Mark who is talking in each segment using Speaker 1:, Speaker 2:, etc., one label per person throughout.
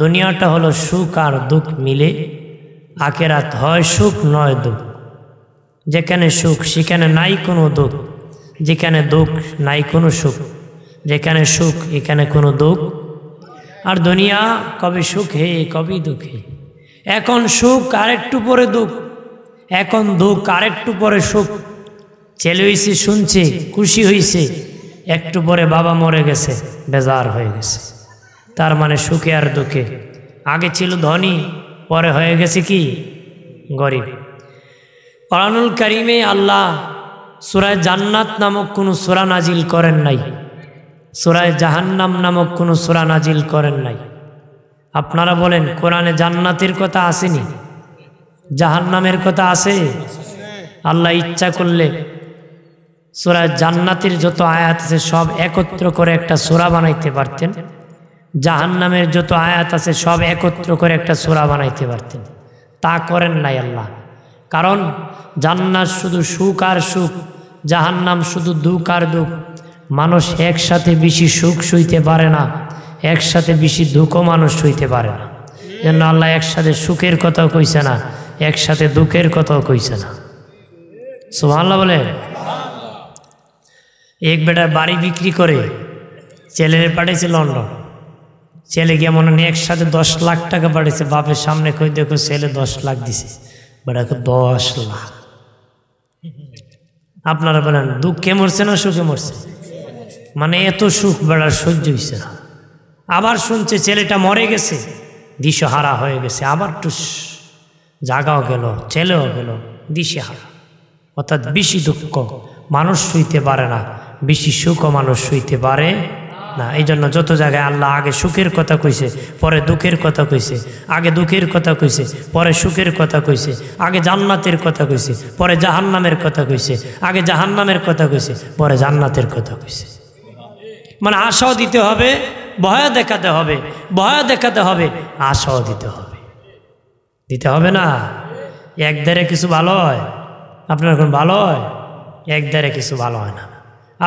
Speaker 1: দুনিয়াটা হলো সুখ আর দুঃখ মিলে, আখিরাত হয় সুখ নয় দুঃখ। যেখানে সুখ সেখানে নাই কোনো দুঃখ, যেখানে দুঃখ নাই কোনো সুখ, যেখানে সুখ এখানে কোনো দুঃখ। আর দুনিয়া কবে সুখ হে কবে দুঃখ হে। এখন সুখ আরেকটু পরে দুঃখ, এখন দুঃখ আরেকটু পরে সুখ। ছেলে হয়েছে শুনছে খুশি হয়েছে, একটু পরে বাবা মরে গেছে বেজার হয়ে গেছে। তার মানে সুখে আর দুঃখে, আগে ছিল ধনী পরে হয়ে গেছে কি গরিব। কোরআনুল কারীমে আল্লাহ সূরা জান্নাত নামক কোনো সূরা নাজিল করেন নাই, সূরা জাহান্নাম নামক কোনো সূরা নাজিল করেন নাই। আপনারা বলেন কোরআনে জান্নাতের কথা আসেনি, জাহান্নামের কথা আছে? আল্লাহ ইচ্ছা করলে সূরা জান্নাতের যত আয়াত আছে সব একত্র করে একটা সূরা বানাইতে পারতেন, জাহান্নামের যত আয়াত আছে সব একত্র করে একটা সূরা বানাইতে পারতেন। তা করেন নাই আল্লাহ। কারণ জান্নাত শুধু সুখ আর সুখ, জাহান্নাম শুধু দুঃখ আর দুঃখ। মানুষ একসাথে বেশি সুখ সইতে পারে না, একসাথে বেশি দুঃখও মানুষ সইতে পারে না। যেন আল্লাহ একসাথে সুখের কথাও কইছে না, একসাথে দুঃখের কথাও কইছে না। সুবহানাল্লাহ বলে। এক বেটার বাড়ি বিক্রি করে ছেলের পাঠিয়েছে লন্ডন। ছেলে গিয়ে মনে নেই একসাথে 10 লাখ টাকা পাঠিয়েছে, বাপের সামনে কই দেখো ছেলে 10 লাখ দিছে, বেটাকে 10 লাখ। আপনারা বলেন দুঃখে মরছে না সুখে মরছে? মানে এত সুখ বেড়ার সহ্য হয়েছে না। আবার শুনছে ছেলেটা মরে গেছে, দিশেহারা হয়ে গেছে, আবার টুস জাগাও গেল, ছেলেও গেল, দিশেহারা। অর্থাৎ বেশি দুঃখ মানুষ সইতে পারে না, বেশি সুখও মানুষ সইতে পারে না। এই জন্য যত জায়গায় আল্লাহ আগে সুখের কথা কইছে পরে দুঃখের কথা কইছে, আগে দুঃখের কথা কইছে পরে সুখের কথা কইছে, আগে জান্নাতের কথা কইছে পরে জাহান্নামের কথা কইছে, আগে জাহান্নামের কথা কইছে পরে জান্নাতের কথা কইছে। মানে আশাও দিতে হবে, ভয় দেখাতে হবে, ভয় দেখাতে হবে, আশাও দিতে হবে। দিতে হবে না? এক ধারে কিছু ভালো হয়, আপনার এখন ভালো হয়, এক ধারে কিছু ভালো হয় না।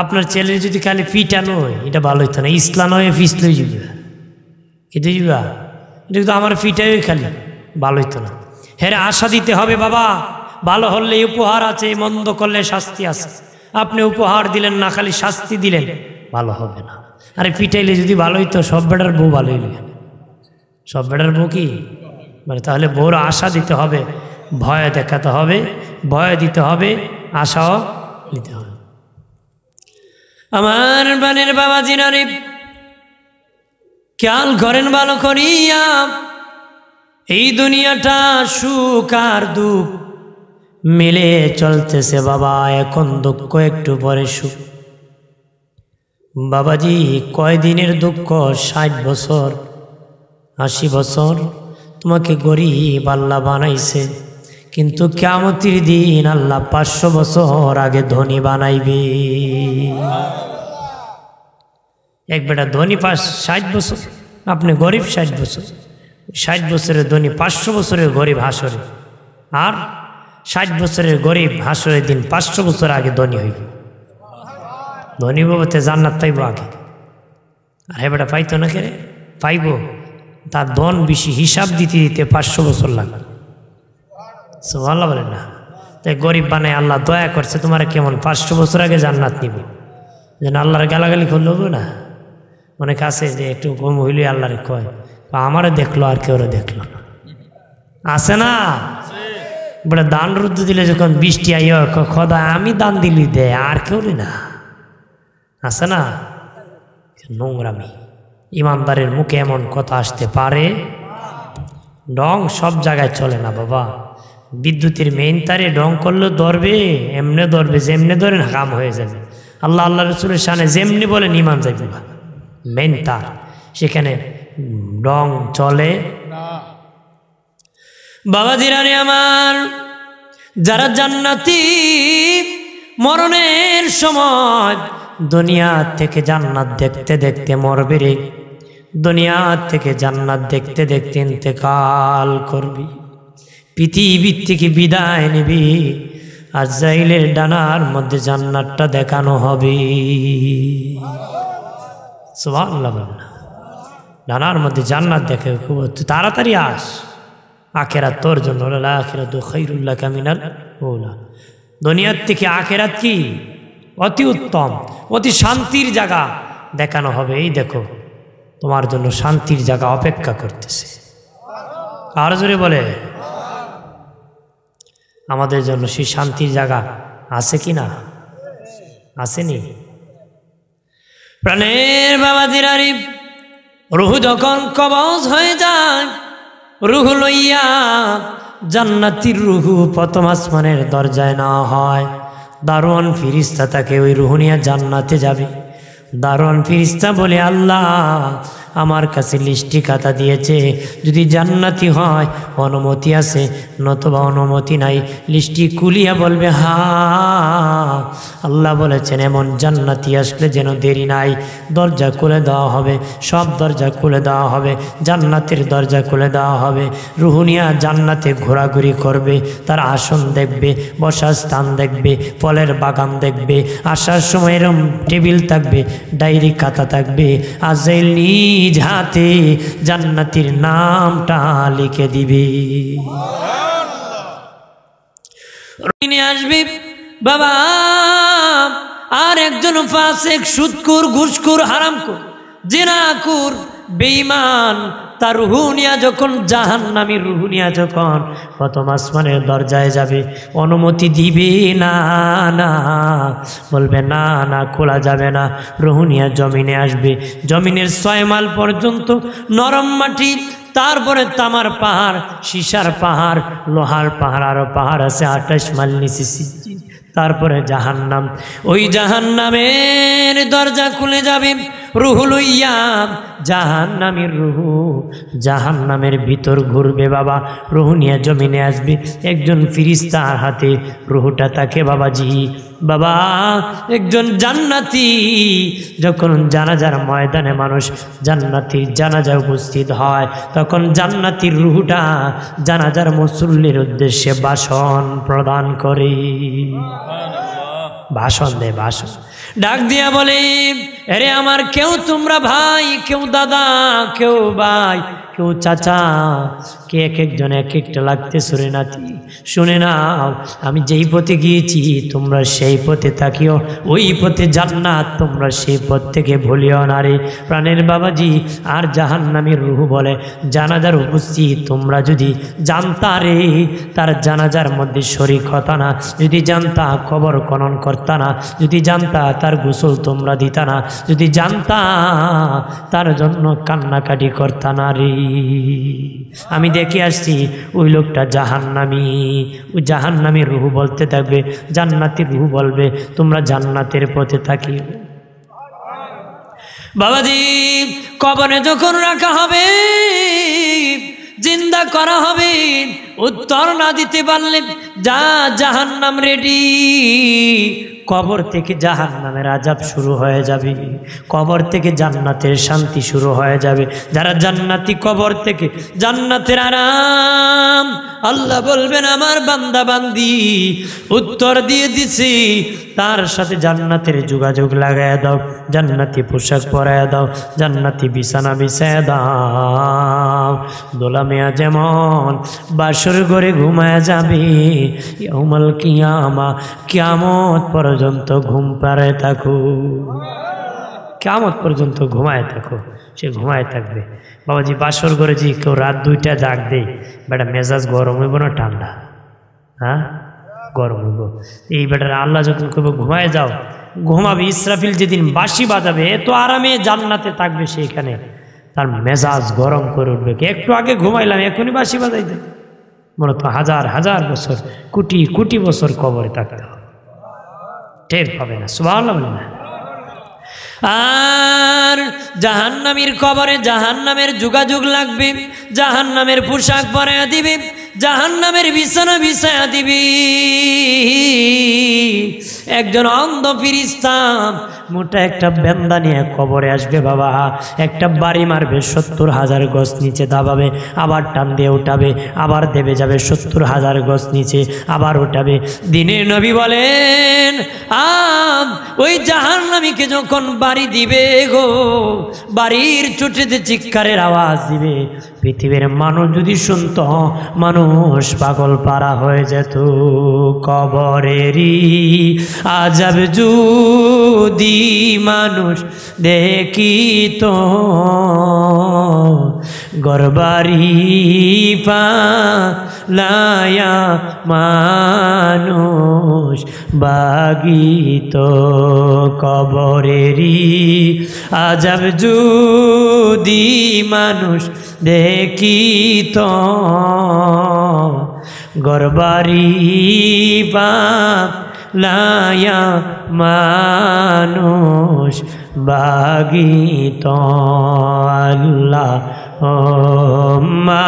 Speaker 1: আপনার ছেলের যদি খালি পিটানো হয় এটা ভালো হইতো না, ইসলাম হয়ে ফিস লই যাবে, কেটে যাবা, এটা কিন্তু আমার পিটাই খালি ভালো হইতো না। হ্যাঁ আশা দিতে হবে, বাবা ভালো হলে উপহার আছে, মন্দ করলে শাস্তি আছে। আপনি উপহার দিলেন না, খালি শাস্তি দিলেন, ভালো হবে না। আরে পিটাইলে যদি ভালো হইতো সব বেটার বউ ভালো হইলে, সব বেটার বউ কি মানে, তাহলে বউর আশা দিতে হবে, ভয় দেখাতে হবে, ভয় দিতে হবে, আশাও দিতে হবে। আমার বানের বাবা জিনারে খেয়াল করেন ভালো করিয়া, এই দুনিয়াটা সুখ আর দুঃখ মিলে চলতেছে বাবা। এখন দুঃখ একটু পরে সুখ। বাবাজি কয়দিনের দুঃখ? 60 বছর 80 বছর তোমাকে গরিব আল্লাহ বানাইছে, কিন্তু কিয়ামতের দিন আল্লাহ 500 বছর আগে ধনী বানাইবে। এক বেটা ধনী 60 বছর, আপনি গরিব 60 বছর। 60 বছরের ধনী 500 বছরের গরিব হাসরে, আর 60 বছরের গরিব হাসরের দিন 500 বছর আগে ধনী হইব। ধনী বাবতে জান্নাত পাইব আগে, আর হে বেটা পাইতো না, কে পাইব? তার ধন বেশি, হিসাব দিতে দিতে 500 বছর লাগবে। সুবহানাল্লাহ বলেন না? তাই গরিব বানায় আল্লাহ দয়া করছে তোমার, কেমন 500 বছর আগে জান্নাত নিবে, যেন আল্লাহর গালাগালি করলে হবে না। অনেক আছে যে একটু কম হইলে আল্লাহরে কয় আমারে দেখলো আর কেউ দেখলো না, আছে না? বলে দান রুদ্র দিলে যখন বৃষ্টি আইয় খোদা আমি দান দিলি দে, আর কেউ না, আছে না? নোংরামি। ইমানদারের মুখে এমন কথা আসতে পারে? ডং সব জায়গায় চলে না বাবা। বিদ্যুতের মেইন তারে ডং করলে ধরবে, এমনে ধরবে, যেমনে ধরেন হাম হয়ে যাবে। আল্লাহ আল্লাহ রসুলের শানে যেমনি বলেন ইমান যাবে না। মেইন তার, সেখানে ডং চলে না। বাবা জিরানি আমার, যারা জান্নাতি মরণের সময় দুনিয়া থেকে জান্নাত দেখতে দেখতে মরবে রে, দুনিয়া থেকে জান্নাত দেখতে দেখতে ইন্তেকাল করবি, পৃথিবীর থেকে বিদায় নিবি, আজরাইলের ডানার মধ্যে জান্নাতটা দেখানো হবে। সুবহানাল্লাহ। ডানার মধ্যে জান্নাত দেখে, খুব তাড়াতাড়ি আস, আখেরাত তোর জন্য। আখিরাতু খায়রুল লাকা মিনাল উলা। দুনিয়ার থেকে আখেরাত কি অতি উত্তম, অতি শান্তির জায়গা দেখানো হবে। এই দেখো তোমার জন্য শান্তির জায়গা অপেক্ষা করতেছে। আর জোরে বলে, আমাদের জন্য সেই শান্তির জায়গা আছে কি না? আসেনি? প্রাণের বাবাজির আরিফ রুহ যখন কবজ হয়ে যায়, রুহ লইয়া জান্নাতির রুহু প্রথম আসমানের দরজায় না হয়, দারোয়ান ফিরিস্তা তাকে ওই রুহ নিয়ে জান্নাতে যাবে। দারোয়ান ফিরিস্তা বলে, আল্লাহ আমার কাছে লিস্টি খাতা দিয়েছে, যদি জান্নাতি হয় অনুমতি আছে, নতুবা অনুমতি নাই। লিস্টি কুলিয়া বলবে হা, আল্লাহ বলেছেন এমন জান্নাতি আসলে যেন দেরি নাই, দরজা খুলে দেওয়া হবে, সব দরজা খুলে দেওয়া হবে, জান্নাতের দরজা খুলে দেওয়া হবে। রুহুনিয়া জান্নাতে ঘোরাঘুরি করবে, তার আসন দেখবে, বসার স্থান দেখবে, ফলের বাগান দেখবে, আসার সময় এরম টেবিল থাকবে, ডায়েরি খাতা থাকবে, আজাইল নিজ হাতে জান্নাতির নামটা লিখে দিবে। আসবে বাবা আর একজন ফাসিক, সুদখোর, ঘুষখোর, হারামখোর, জিনাখোর, বেঈমান, তার রুহুনিয়া যখন জাহান্নামী রুহুনিয়া যখন প্রথম আসমানের দরজায় যাবে, অনুমতি দিবে না, না বলবে না, না খোলা যাবে না। রুহুনিয়া জমিনে আসবে, জমিনের 6 মাইল পর্যন্ত নরম মাটি, তারপরে তামার পাহাড়, সীসার পাহাড়, লোহার পাহাড়, আরো পাহাড় আছে 28 মাইল নিচে সিজিন। তারপরে জাহান্নাম, ওই জাহান্নামের দরজা খুলে যাবে, রুহ লইয়া জাহান্নামের রুহু জাহান্নামের ভিতর ঘুরবে। বাবা রুহু নিয়ে জমিনে আসবে, একজন ফিরিস্তার হাতে রুহুটা থাকে। বাবাজি বাবা একজন জান্নাতি যখন জানাজার ময়দানে মানুষ জান্নাতির জানাজায় উপস্থিত হয়, তখন জান্নাতির রুহুটা জানাজার মুসল্লির উদ্দেশ্যে ভাষণ প্রদান করে, ভাষণ দেয়, ভাষণ ডাক দিয়া বলে, আরে আমার কেউ তোমরা ভাই, কেউ দাদা, কেউ ভাই, কেউ চাচা, কে এক একজন এক একটা লাগতে শুনে নাতি, শুনে নাও, আমি যেই পথে গিয়েছি তোমরা সেই পথে থাকিও, ওই পথে জান্নাত, তোমরা সেই পথ থেকে ভুলিও না রে প্রাণের বাবাজি। আর জাহান্নামীর রূহ বলে, জানাজার উপস্থিত তোমরা যদি জানতা রে, তার জানাজার মধ্যে শরীক হতা না, যদি জানতা কবর খনন করতা না, যদি জানতা তার গোসল তোমরা দিতা না, যদি জানতা তার জন্য কান্নাকাটি করতা না রে। আমি দেখে আসছি ওই লোকটা জাহান্নামী, ওই জাহান্নামীর রূহ বলতে থাকবে, জান্নাতের রূহ বলবে তোমরা জান্নাতের পথে থাকি। বাবাজি কবরে যখন রাখা হবে, জিন্দা করা হবে, উত্তর না দিতে পারলে যা জাহান্নাম রেডি, কবর থেকে জাহান্নামের আযাব শুরু হয়ে যাবে, কবর থেকে জান্নাতের শান্তি শুরু হয়ে যাবে। যারা জান্নাতি কবর থেকে জান্নাতের আরাম, আল্লাহ বলবেন আমার বান্দা বান্দি উত্তর দিয়ে দিছি, তার সাথে জান্নাতের যোগাযোগ লাগায় দাও, জান্নাতি পোশাক পরায় দাও, জান্নাতি বিছানা বিছায় দাও। দোলামিয়া যেমন বাসর ঘরে ঘুমায় যাবে, ইয়াউমাল কিয়ামা, কিয়ামত পর্যন্ত ঘুম পাড়ায় থাকো, কিয়ামত পর্যন্ত ঘুমায় থাকো, সে ঘুমায় থাকবে। বাবাজি বাসর ঘরে যে কেউ রাত 2টা জাগ দেয়, বেটা মেজাজ গরম হইব না ঠান্ডা? হ্যাঁ গরম হইব। এই বেটার আল্লাহ যখন কেউ ঘুমায় যাও, ঘুমাবে, ইসরাফিল যেদিন বাঁশি বাজাবে, এত আরামে জান্নাতে থাকবে, সেইখানে তার মেজাজ গরম করে উঠবে। একটু আগে ঘুমাইলাম, এখনই বাঁশি বাজাইতে, মূলত হাজার হাজার বছর, কোটি কোটি বছর কবরে থাকতে হবে, টের পাবে না। সুবহানাল্লাহ। আর জাহান্নামীর কবরে জাহান্নামের যোগাযোগ লাগবে, জাহান্নামের পোশাক পরাইয়া দিবে, জাহান্নামের বিছানা বিছায়া দিবি। একজন অন্ধ ফেরেশতা মোটা একটা বেন্দা নিয়ে কবরে আসবে বাবা, একটা বাড়ি মারবে, 70,000 গজ নিচে দাবাবে, আবার টান দিয়ে উঠাবে, আবার দেবে যাবে 70,000 গজ নিচে, আবার উঠাবে। দিনের নবী বলেন ওই জাহান্নামীকে যখন বাড়ি দিবে গো, বাড়ির চোটেতে চিৎকারের আওয়াজ দিবে, পৃথিবীর মানুষ যদি শুনত মানুষ পাগল পারা হয়ে যেত। কবরেরই আযাব যদি মানুষ দেখিত, গরবারি পালায়া মানুষ বাগিত। কবরেরই আযাব যদি মানুষ দেখিত, গরবারি পালায়া মানুষ বাগিত। আল্লাহুম্মা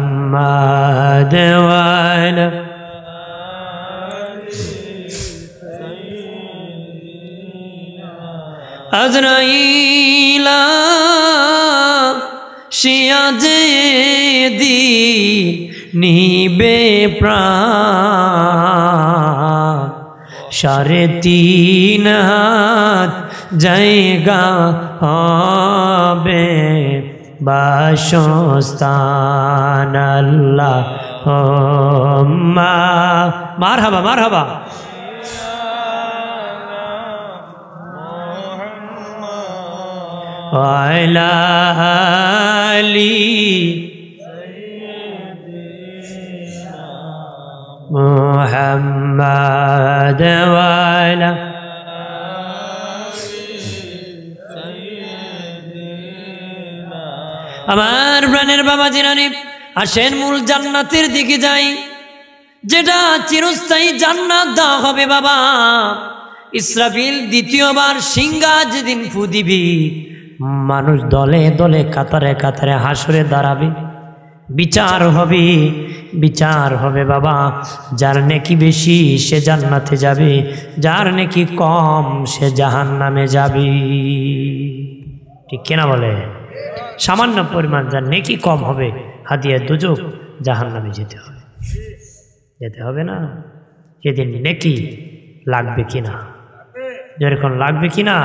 Speaker 1: মুহাম্মাদ ওয়া আলা আজরাইলা শিয়াজে দি নিবে প্রাণ, 3.5 হাত জায়গা হবে বাসস্থান। আল্লাহুম্মা মারহাবা মারহাবা। ওয়ালা আলি মুহাম্মাদ ওয়ালা আমার প্রাণের বাবা জিরানি, আসেন মূল জান্নাতের দিকে যাই, যেটা চিরস্থায়ী জান্নাত দেওয়া হবে বাবা। ইসরাফিল দ্বিতীয়বার সিংহা যেদিন ফু দিবি, মানুষ দলে দলে কাতারে কাতারে হাসরে দাঁড়াবে, বিচার হবে, বিচার হবে বাবা। যার নেকি বেশি সে জান্নাতে যাবে, যার নেকি কম সে জাহান্নামে যাবে। ঠিক কিনা বলে? সামান্য পরিমাণ যার নেকি কম হবে হাদিয়া দুজক, জাহান্নামে যেতে হবে, যেতে হবে না? সেদিন নেকি লাগবে কিনা, যেরকম লাগবে কিনা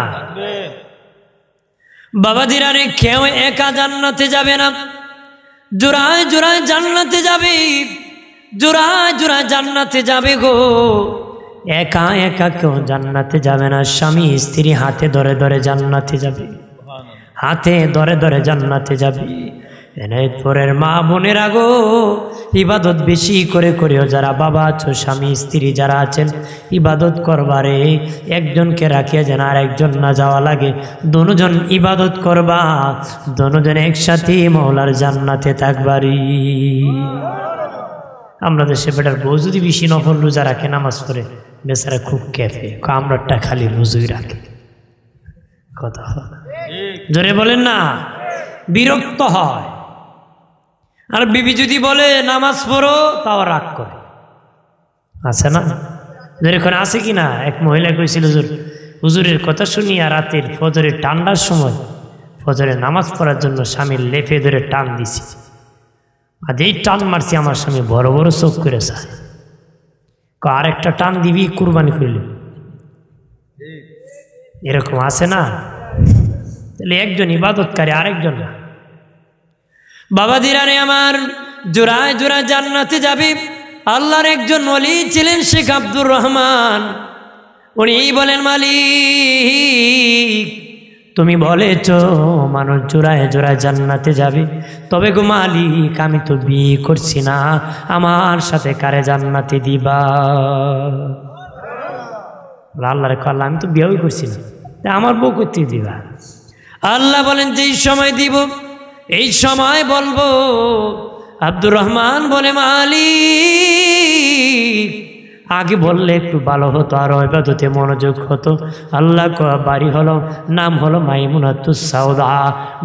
Speaker 1: বাবাজিরা রে। কেউ একা জান্নাতে যাবে না, জোড়ায় জোড়ায় জান্নাতে যাবে, জোড়ায় জোড়ায় জান্নাতে যাবে গো। একা একা কেউ জান্নাতে যাবে না, স্বামী স্ত্রী হাতে ধরে ধরে জান্নাতে যাবে, হাতে ধরে ধরে জান্নাতে যাবে। এনায়েতপুরের মা বোনেরা গো, ইবাদত বেশি করে করিও। যারা বাবা আছো, স্বামী স্ত্রী যারা আছেন, ইবাদত করবারে একজনকে রাখিয়া যেন আর একজন না যাওয়া লাগে, দুজন ইবাদত করবা, দুজন একসাথে মওলার জান্নাতে থাকবারি। আমরা দেশে বেটার বউ যদি বেশি নফল রোজা রাখে, নামাজ পড়ে, বেচারা খুব ক্যাফে, আমরাটা খালি রোজই রাখে। কথা জোরে বলেন না, বিরক্ত হয়। আর বিবি যদি বলে নামাজ পড়ো, তাও রাগ করে, আছে না? যেরকম আছে কি না? এক মহিলা কইছিল, হুজুরের কথা শুনিয়া রাতের ফজরের ঠান্ডার সময় ফজরের নামাজ পড়ার জন্য স্বামীর লেফে ধরে টান দিছি, আর এই টান মারছি আমার স্বামী বড় বড় চোখ করে চায়, আর একটা টান দিবি কুরবানি করলি। এরকম আছে না? তাহলে একজন ইবাদতকারী, আরেকজন না। বাবাজিরা রে আমার, জোড়ায় জোড়ায় জান্নাতে যাবে। আল্লাহর একজন ওলি ছিলেন শেখ আব্দুর রহমান, উনি বলেন, মালিক তুমি বলেছ মানুষ জোড়ায় জোড়ায় জান্নাতে যাবে, তবে গো মালিক আমি তো বিয়ে করছি না, আমার সাথে কারে জান্নাতে দিবা? আল্লাহরে আল্লাহ আমি তো বিয়েই করছি না, আমার বউ করতে দিবা? আল্লাহ বলেন, যেই সময় দিব এই সময় বলবো আব্দুর রহমান বলে মালিক আগে বললে একটু ভালো হতো, আর ইবাদতে মনোযোগ হতো। আল্লাহ বাড়ি হলো, নাম হলো মাইমুনাতুস সাউদা,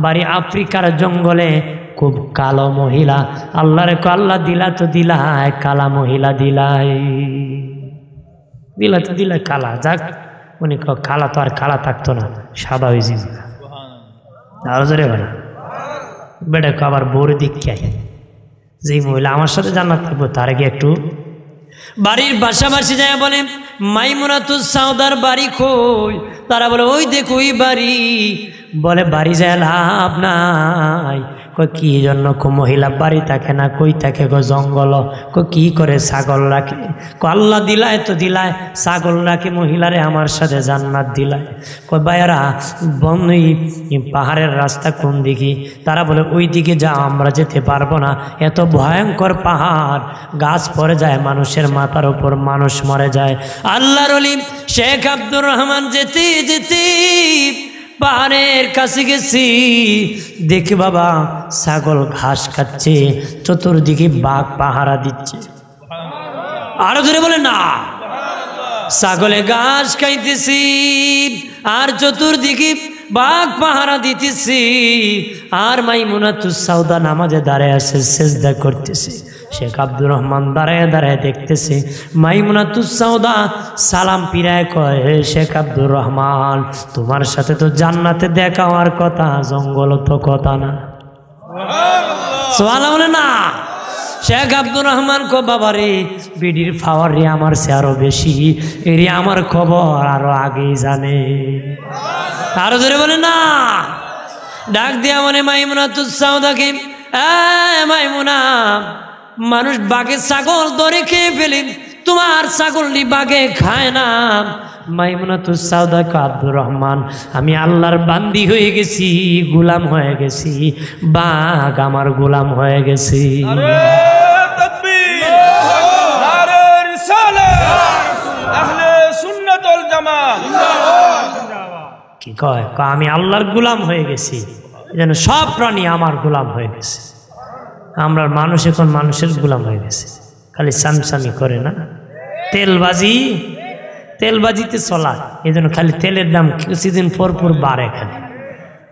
Speaker 1: বাড়ি আফ্রিকার জঙ্গলে, খুব কালো মহিলা। আল্লাহরে আল্লাহ দিলা তো দিলাই, কালা মহিলা দিলাই, দিলা তো দিলাই কালা। যাক উনি কালা তো আর কালা থাকতো না, সাদা হয়ে যাবে। আরো জোরে বলা বেটা আবার বোর দিক কে যেই মহিলা আমার সাথে জান্নাত থাকবো তার আগে একটু বাড়ির পাশাপাশি যায় বলে মাইমুনাতুস সাউদার বাড়ি কই? তারা বলে ওই দেখো ওই বাড়ি। বলে বাড়ি যায় লাভ নাই। কই কি জন্য? মহিলা বাড়ি থাকে না, কই থাকে গো? জঙ্গল। কি করে? ছাগল রাখে। আল্লাহ দিলায় তো দিলায়, ছাগল রাখে মহিলারে আমার সাথে জান্নাত দিলায়। কই ভাইয়ারা বন্ধু পাহাড়ের রাস্তা কোন দিকে? তারা বলে ওই দিকে যাও, আমরা যেতে পারবো না, এত ভয়ঙ্কর পাহাড়, গাছ পড়ে যায় মানুষের মাথার উপর, মানুষ মরে যায়। আল্লাহর ওলি শেখ আব্দুর রহমান যেতে যেতে পাহাড়ের কাছে গেছি, দেখি বাবা ছাগল ঘাস খাচ্ছে, চতুর্দিকে বাঘ পাহারা দিচ্ছে। আরো ধরে বলে না, ছাগলে ঘাস খাইতেছি আর চতুর্দিকে বাঘ পাহারা দিতেছি, আর মাইমুনাতুস সাউদা নামাজে দাঁড়ায় আছে, সেজদা করতেছে। শেখ আব্দুর রহমান দাঁড়ায় দাঁড়ায় দেখতেছে। মাইমুনাতুস সাউদা সালাম পিরায় কয়, হে শেখ আব্দুর রহমান, তোমার সাথে তো জান্নাতে দেখা হওয়ার কথা, জঙ্গল তো কথা না। সুবহানাল্লাহ বলে না। শেখ আব্দুর রহমান কো বাবা রে, বিডির পাওয়ার রে আমার সে আরো বেশি, এরি আমার খবর আরো আগেই জানে। আরো ধরে বলে না। ডাক দিয়া মনে মাইমুনাতুস সাউদাকে, মাইমুনা, মানুষ বাঘে ছাগল ধরে খেয়ে ফেলে, তোমার ছাগলটি বাঘে খায় না। মাইমুনাতুস সাউদা কো আব্দুর রহমান, আমি আল্লাহর বান্দি হয়ে গেছি, গোলাম হয়ে গেছি, বাঘ আমার গোলাম হয়ে গেছি। কি কয়? আমি আল্লাহর গোলাম হয়ে গেছি, যেন সব প্রাণী আমার গোলাম হয়ে গেছে। আমরা মানুষ এখন মানুষের গোলাম হয়ে গেছে, খালি সামসামি করে না, তেলবাজিতে চলা, এই জন্য খালি তেলের দাম কিছুদিন পর পর বাড়ে, খালি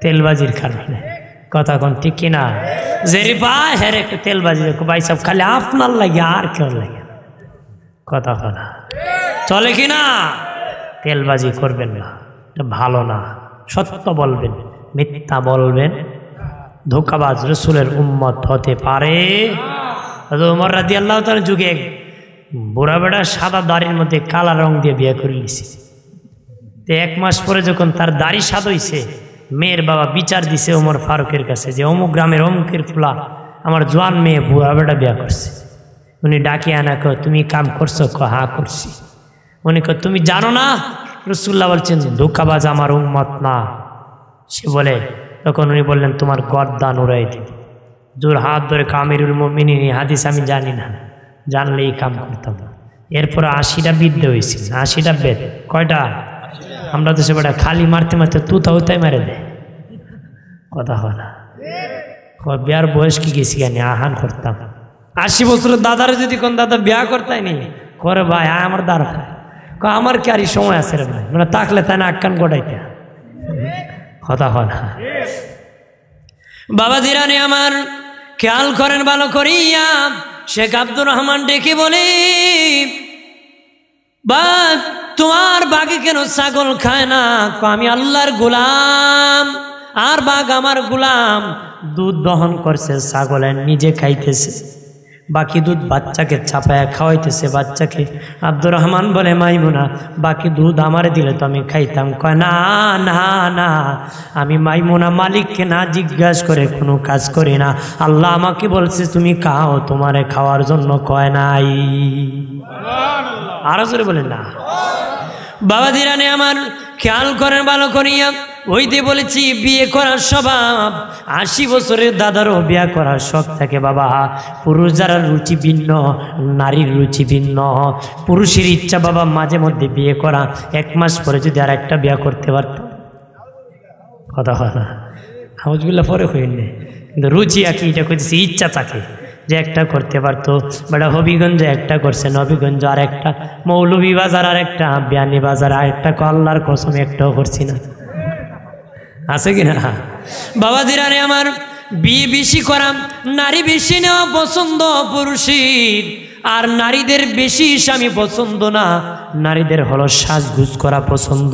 Speaker 1: তেলবাজির কারণে। কথা কোন ঠিক কিনা? যেরি পায় হ্যাঁ একটু তেলবাজি দেখো ভাই সব, খালি আপনার লাগে আর কেউ লাগে। কথা কথা চলে কিনা? তেলবাজি করবেন না, এটা ভালো না। সত্য বলবেন, মিথ্যা বলবেন, ধোঁকাবাজ রসুলের উম্মত হতে পারে। ওমর রাদিয়াল্লাহু তাআলা যুগে বুড়া বেড়া সাদা দাড়ির মধ্যে কালা রং দিয়ে বিয়ে করে নিয়েছে। তো 1 মাস পরে যখন তার দাড়ি সাদা হইছে, মেয়ের বাবা বিচার দিছে ওমর ফারুকের কাছে যে অমুক গ্রামের অমুকের ফুলা আমার জোয়ান মেয়ে বুড়া বেড়া বিয়ে করছে। উনি ডাকি আনা কো, তুমি কাম করছো? হ্যাঁ করছি। উনি কো, তুমি জানো না রাসূলুল্লাহ বলছেন ধোঁকাবাজ আমার উম্মত না? সে বলে, তখন উনি বললেন তোমার গর্দান উড়াই দিই। জোর হাত ধরে আমিরুল মুমিনিন হাদিস আমি জানি না, জানলেই কাম করতাম না। এরপর 80টা বিদ্যে হয়েছিল, 80টা বেদ। কয়টা? আমরা তো সেটা খালি মারতে মারতে তুতাই মারে দেয়। কথা হয় না। বিয়ার বয়স কি গেছি কেন আহান করতাম। 80 বছরের দাদারে যদি কোন দাদা বিয়া করতাই নি করে, ভাই আমার দাঁড়া আমার কি আর সময় আছে রে ভাই, মানে তাকলে তাই না আক্কান গোটাইতে। কথা হয় না। বাবা জিরানি আমার খেয়াল করেন ভালো করিয়া, শেখ আব্দুর রহমান ডেকে বলে, বা তোমার বাঘে কেন ছাগল খায় না? আমি আল্লাহর গোলাম আর বাঘ আমার গোলাম। দুধ দহন করছে, ছাগলে নিজে খাইতেছে, বাকি দুধ বাচ্চাকে চাপায়া খাওয়াইতেছে বাচ্চাকে। আব্দুর রহমান বলে, মাইমুনা, বাকি দুধ আমারে দিলে তো আমি খাইতাম। কয় না না না, আমি মাইমুনা মালিককে না জিজ্ঞাসা করে কোনো কাজ করি না। আল্লাহ আমাকে বলছে তুমি খাও, তোমারে খাওয়ার জন্য কয় নাই। আরো জোরে বলেন না। বাবা দিরানে আমার খেয়াল করেন ভালো করিয়া, ওই দিয়ে বলেছি বিয়ে করার স্বভাব। 80 বছরের দাদারও বিয়ে করার শখ থাকে বাবা। পুরুষ যারা রুচি ভিন্ন, নারীর রুচি ভিন্ন। পুরুষের ইচ্ছা বাবা মাঝে মধ্যে বিয়ে করা, 1 মাস পরে যদি আর একটা বিয়ে করতে পারতাম। কথা হয় না। হাউজবিল্লা পরে হইনি, কিন্তু রুচি আঁকি এটা করতেছি, ইচ্ছা থাকে যে একটা করতে পারতো, বেটা হবিগঞ্জে একটা করছে, নবীগঞ্জ আর একটা, মৌলভীবাজার আর একটা, বিয়ানীবাজার আর একটা, আল্লাহর কসম একটাও করছি না। আছে কিনা? বাবাজিরা রে আমার, বিয়ে বেশি করা, নারী বেশি নেওয়া পছন্দ পুরুষের, আর নারীদের বেশি স্বামী পছন্দ না, নারীদের হলো সাজগুজ করা পছন্দ,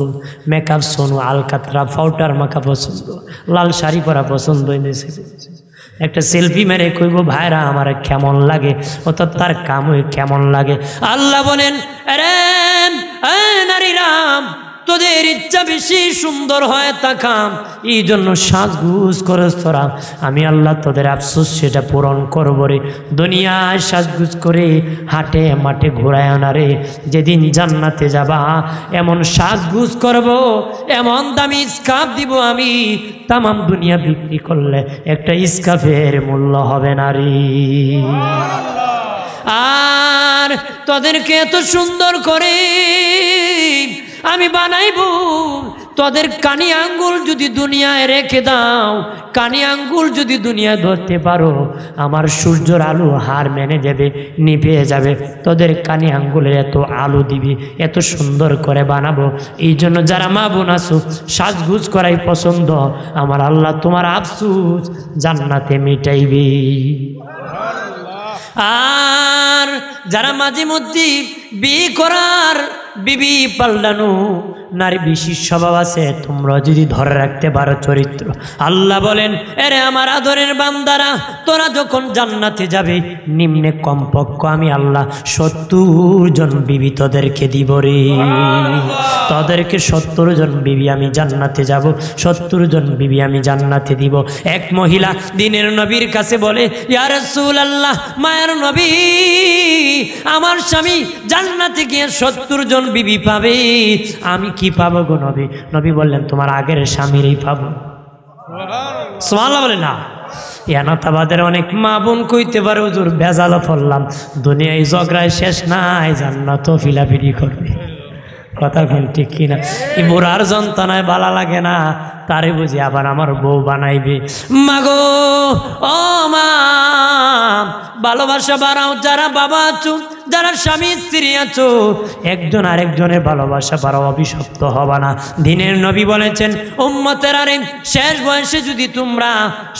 Speaker 1: মেকআপ, সোনু, আলকাতরা, পাউডার মাখা পছন্দ, লাল শাড়ি পরা পছন্দ। একটা সেলফি মেরে কইব ভাইরা আমার কেমন লাগে, অর্থাৎ তার কামই কেমন লাগে। আল্লাহ বলেন, আরে নারীরা, তোদের ইচ্ছা বেশি সুন্দর হয় তাকাম, এই জন্য সাজগুজ করস তোরা, আমি আল্লাহ তোদের আফসোস সেটা পূরণ করবো রে। দুনিয়ায় সাজগুজ করে হাটে মাঠে ঘোরায় না রে, যেদিন জান্নাতে যাবা এমন সাজগুজ করব, এমন দামি স্কার্ফ দিব আমি, তামাম দুনিয়া বিক্রি করলে একটা স্কার্ফের মূল্য হবে না রে। আর তোদেরকে এত সুন্দর করে আমি বানাইব, তোদের কানি আঙ্গুল যদি দুনিয়ায় রেখে দাও, কানি আঙ্গুল যদি দুনিয়ায় ধরতে পারো, আমার সূর্যের আলো হার মেনে যাবে, নিভে যাবে, তোদের কানি আঙ্গুলের এত আলো দিবি, এত সুন্দর করে বানাবো। এই জন্য যারা মা বোন আছো সাজগুজ করাই পছন্দ, আমার আল্লাহ তোমার আফসোস জান্নাতে মিটাইবে। আর যারা মাঝে মধ্যে বিয়ে করার বিবি পাল্টানো নারী বিশেষ স্বভাব আছে, তোমরা যদি ধরে রাখতে পারো চরিত্র, আল্লাহ বলেন, এরে আমার আদরের বান্দারা, তোরা যখন জান্নাতে যাবে নিম্নে কমপক্ষ আমি আল্লাহ 70 জন বিবি তোদেরকে দিব রে। তোদেরকে 70 জন বিবি আমি জান্নাতে যাব, 70 জন বিবি আমি জান্নাতে দিব। এক মহিলা দিনের নবীর কাছে বলে, ইয়া রাসূলুল্লাহ, মায়ের নবী, আমার স্বামী জান্নাতে গিয়ে 70 জন বিবি পাবে, আমি কি পাবো গো নবী? নবী বললেন, তোমার আগের স্বামীরই পাবো। সুবহানাল্লাহ বলে না। ইয়ানাতাবাদের অনেক মা বোন কইতে পারে, হুজুর বেজাল পড়লাম, দুনিয়ায় ঝগড়ায় শেষ নাই, জান্নাত ফিলাফিলি করবে। কথা কোন ঠিক কিনা? এই বুড়ার যন্ত্রণায় ভালো লাগে না, তারে বুঝি আবার আমার বউ বানাইবে। মাগো ও মা, ভালোবাসা বাড়াও, যারা বাবা আছো, যারা স্বামী স্ত্রী আছো, একজন আরেকজনের ভালোবাসা বাড়াও, অভিশপ্ত হবা না। দিনের নবী বলেছেন, উম্মতের আরে শেষ বয়সে যদি তোমরা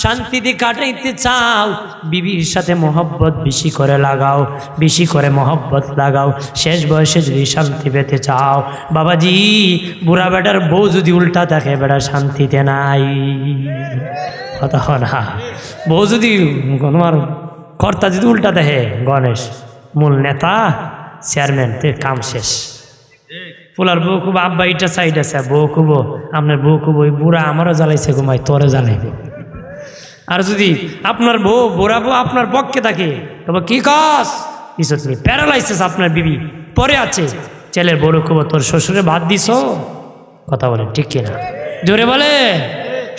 Speaker 1: শান্তিতে কাটাইতে চাও, বিবির সাথে মহব্বত বেশি করে লাগাও, বেশি করে মহব্বত লাগাও। শেষ বয়সে যদি শান্তি পেতে চাও, বাবাজি, বুড়া বেটার বউ যদি উল্টা থাকে, বেটা শান্তিতে নাই। কথা না, বউ যদি তোমার কর্তা যদি উল্টা দেখে, গণেশ মূল নেতা চেয়ারম্যান, তো কাম শেষ। ফুলার বউ খুব, আব্বা এটা সাইড আছে, বউ খুব, আপনার বউ খুব, ওই বুড়া আমারও জ্বালাইছে, ঘুমাই তোরে জ্বালাইব। আর যদি আপনার বউ, বুড়া বউ আপনার পক্ষে থাকে, তবে কি কাজ কিছু, তুমি প্যারালাইসিস, আপনার বিবি পরে আছে, ছেলের বড় খুব, তোর শ্বশুরে ভাত দিছ। কথা বলে ঠিক কিনা? জোরে বলে।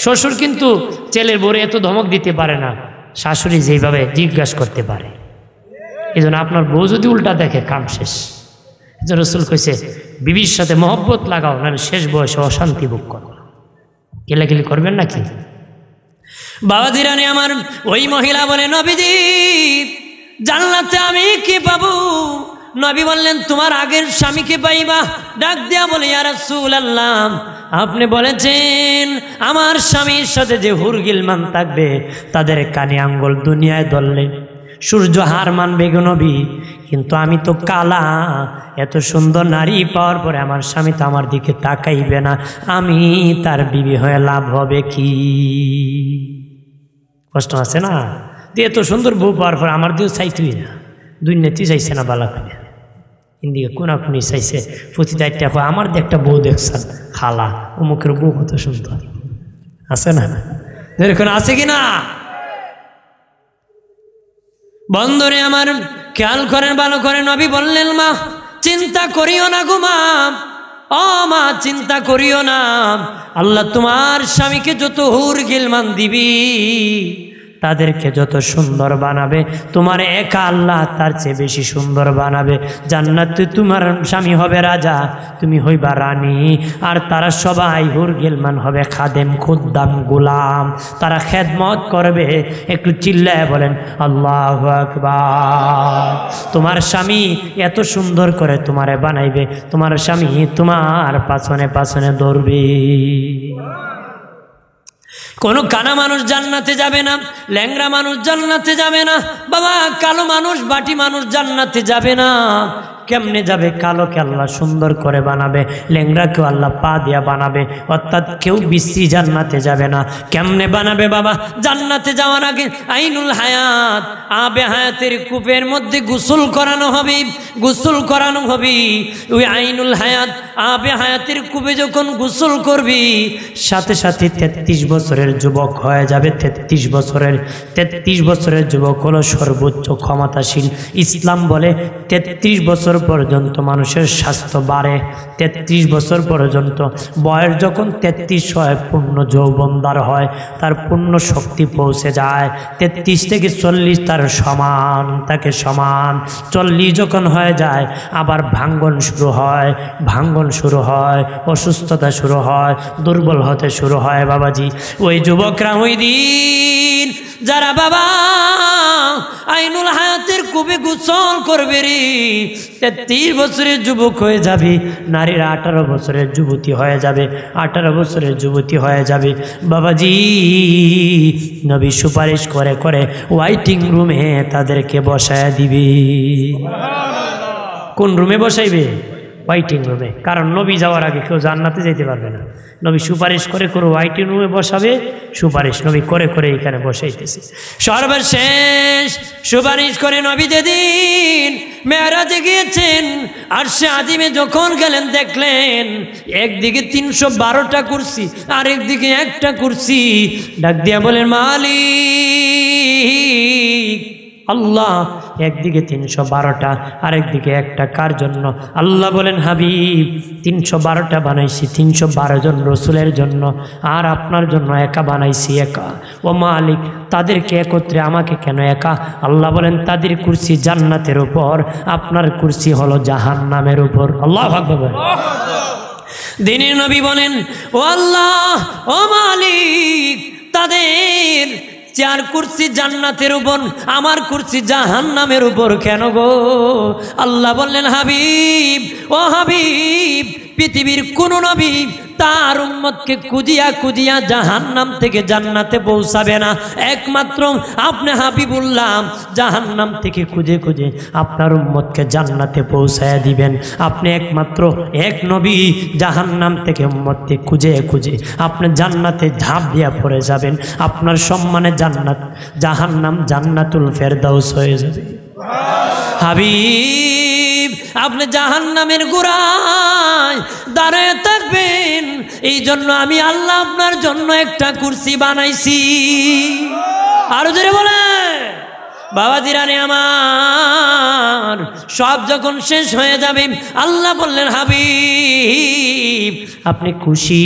Speaker 1: শ্বশুর কিন্তু ছেলের বড় এত ধমক দিতে পারে না, শাশুড়ি যেইভাবে জিজ্ঞাসা করতে পারে। এই জন্য আপনার বউ যদি উল্টা দেখে, কাম শেষ। এই জন্য রাসূল কইছে, বিবির সাথে মহব্বত লাগাও, না শেষ বয়সে অশান্তি ভোগ করো। কেলাকেলি করবেন নাকি? বাবাজিরা রে আমার, ওই মহিলা বলে, নবীজি, জান্নাতে আমি কি পাবো? নবী বললেন, তোমার আগের স্বামীকে পাইবা। ডাক দিয়া বলে, ইয়া রাসূলুল্লাহ, আপনি বলেছেন আমার স্বামীর সাথে যে হুরগিলমান থাকবে, তাদের কানে আঙ্গুল দুনিয়ায় ধরলে সূর্য হার মানবে গো নবী, কিন্তু আমি তো কালা, এত সুন্দর নারী পাওয়ার পরে আমার স্বামী তো আমার দিকে তাকাইবে না, আমি তার বিবি হয়ে লাভ হবে কি? কষ্ট আছে না? এত সুন্দর বউ পাওয়ার পর আমার দিকেও চাইতেই না, দুই নেতি চাইছে না, বালা করে ইন্দিকে কোনাকুনি চাইছে, প্রতি দায়িত্ব আমার দিয়ে একটা বউ দেখছেন, খালা অমুকের বউ কত সুন্দর, আছে না? যেরকম আছে কিনা? বন্ধুরে আমার, খেয়াল করেন, ভালো করে। নবী বললেন, মা চিন্তা করিও না গো মা, ও মা চিন্তা করিও না, আল্লাহ তোমার স্বামীকে যত হুরগিলমান দিবি, তাদেরকে যত সুন্দর বানাবে তোমার একা আল্লাহ তার চেয়ে বেশি সুন্দর বানাবে। জান্নাতে তোমার স্বামী হবে রাজা, তুমি হইবা রানী, আর তারা সবাই হুর গিলমান হবে খাদেম, খুদ্দাম, গোলাম, তারা খেদমত করবে। একটু চিল্লায় বলেন আল্লাহু আকবার। তোমার স্বামী এত সুন্দর করে তোমারে বানাইবে, তোমার স্বামী তোমার পাছনে পাছনে দৌড়বে। কোনো কানা মানুষ জান্নাতে যাবে না, ল্যাংড়া মানুষ জান্নাতে যাবে না, বাবা কালো মানুষ, বাটি মানুষ জান্নাতে যাবে না। কেমনে যাবে? কালোকে আল্লাহ সুন্দর করে বানাবে, ল্যাংড়াকেও আল্লাহ পা দিয়া বানাবে, অর্থাৎ কেউ বিশ্রী জান্নাতে যাবে না। কেমনে বানাবে বাবা? জান্নাতে যাওয়ার আগে আইনুল হায়াত, আবে হায়াতের কূপের মধ্যে গোসল করানো হবে, গোসল করানো হবে। ওই আইনুল হায়াত, আবে হায়াতের কূপে যখন গোসল করবি, সাথে সাথে 33 বছরের যুবক হয়ে যাবে। 33 বছরের যুবক হলো সর্বোচ্চ ক্ষমতাশীল। ইসলাম বলে 33 বছর পর্যন্ত মানুষের স্বাস্থ্য বাড়ে। 33 বছর পর্যন্ত বয়স যখন 33 হয়, পূর্ণ যৌবনদার হয়, তার পূর্ণ শক্তি পৌঁছে যায়। 33 থেকে 40 তার সমান, তাকে সমান। 40 যখন হয়ে যায় আবার ভাঙ্গন শুরু হয়, অসুস্থতা শুরু হয়, দুর্বল হতে শুরু হয়। বাবাজি ওই যুবকরা ওই দিন যারা বাবা আইনুল হায়াতের কূপে গোসল করবে রে, 33 বছরের যুবক হয়ে যাবে, নারীরা 18 বছরের যুবতী হয়ে যাবে, 18 বছরের যুবতী হয়ে যাবে। বাবাজি নবী সুপারিশ করে করে ওয়াইটিং রুমে তাদেরকে বসায় দিবে। কোন রুমে বসাইবে? ওয়াইটিং রুমে। কারণ নবী যাওয়ার আগে কেউ জান্নাতে যেতে পারবে না। নবী সুপারিশ করে করে ওয়াইটিং রুমে বসাবে, সুপারিশ নবী করে করে এখানে বসাইতেছে। সর্বশেষ সুপারিশ করে নবী যেদিন মেরাজে গিয়েছেন, আর সে আজিমে যখন গেলেন দেখলেন একদিকে 312টা কুরসি আর একদিকে একটা কুরসি। ডাক দিয়া বলেন মালিক আল্লাহ, একদিকে 312টা আরেকদিকে একটা, কার জন্য? আল্লাহ বলেন হাবিব 312টা বানাইছি 312 জন রসুলের জন্য, আর আপনার জন্য একা বানাইছি একা। ও মালিক, তাদেরকে একত্রে আমাকে কেন একা? আল্লাহ বলেন তাদের কুরসি জান্নাতের উপর, আপনার কুরসি হলো জাহান্নামের উপর। আল্লাহু আকবার। দিনের নবী বলেন ও আল্লাহ, ও মালিক, তাদের 4 কুরসি জান্নাতের উপর, আমার কুরসি জাহান্নামের উপর কেন গো? আল্লাহ বললেন হাবিব, ও হাবিব, পৃথিবীর কোন নবী তার উম্মতকে কুজিয়া কুজিয়া জাহান্নাম থেকে জান্নাতে পৌঁছাবে না। একমাত্র আপনি হাবিবুল্লাহ জাহান্নাম থেকে খুঁজে খুঁজে আপনার উম্মতকে জান্নাতে পৌঁছায়া দিবেন। আপনি একমাত্র এক নবী, জাহান্নাম থেকে উম্মতকে খুঁজে খুঁজে আপনি জান্নাতে ঝাঁপ দিয়া পড়ে যাবেন। আপনার সম্মানে জান্নাত, জাহান্নাম জান্নাতুল ফেরদাউস হয়ে যাবে। হাবিব, আপনি জাহান্নামের গোড়ায় দাঁড়ায় থাকবেন, এই জন্য আমি আল্লাহ আপনার জন্য একটা কুরসি বানাইছি। আরো জোরে বলে বাবাজিরানে আমার, সব যখন শেষ হয়ে যাবে আল্লাহ বললেন হাবিব আপনি খুশি?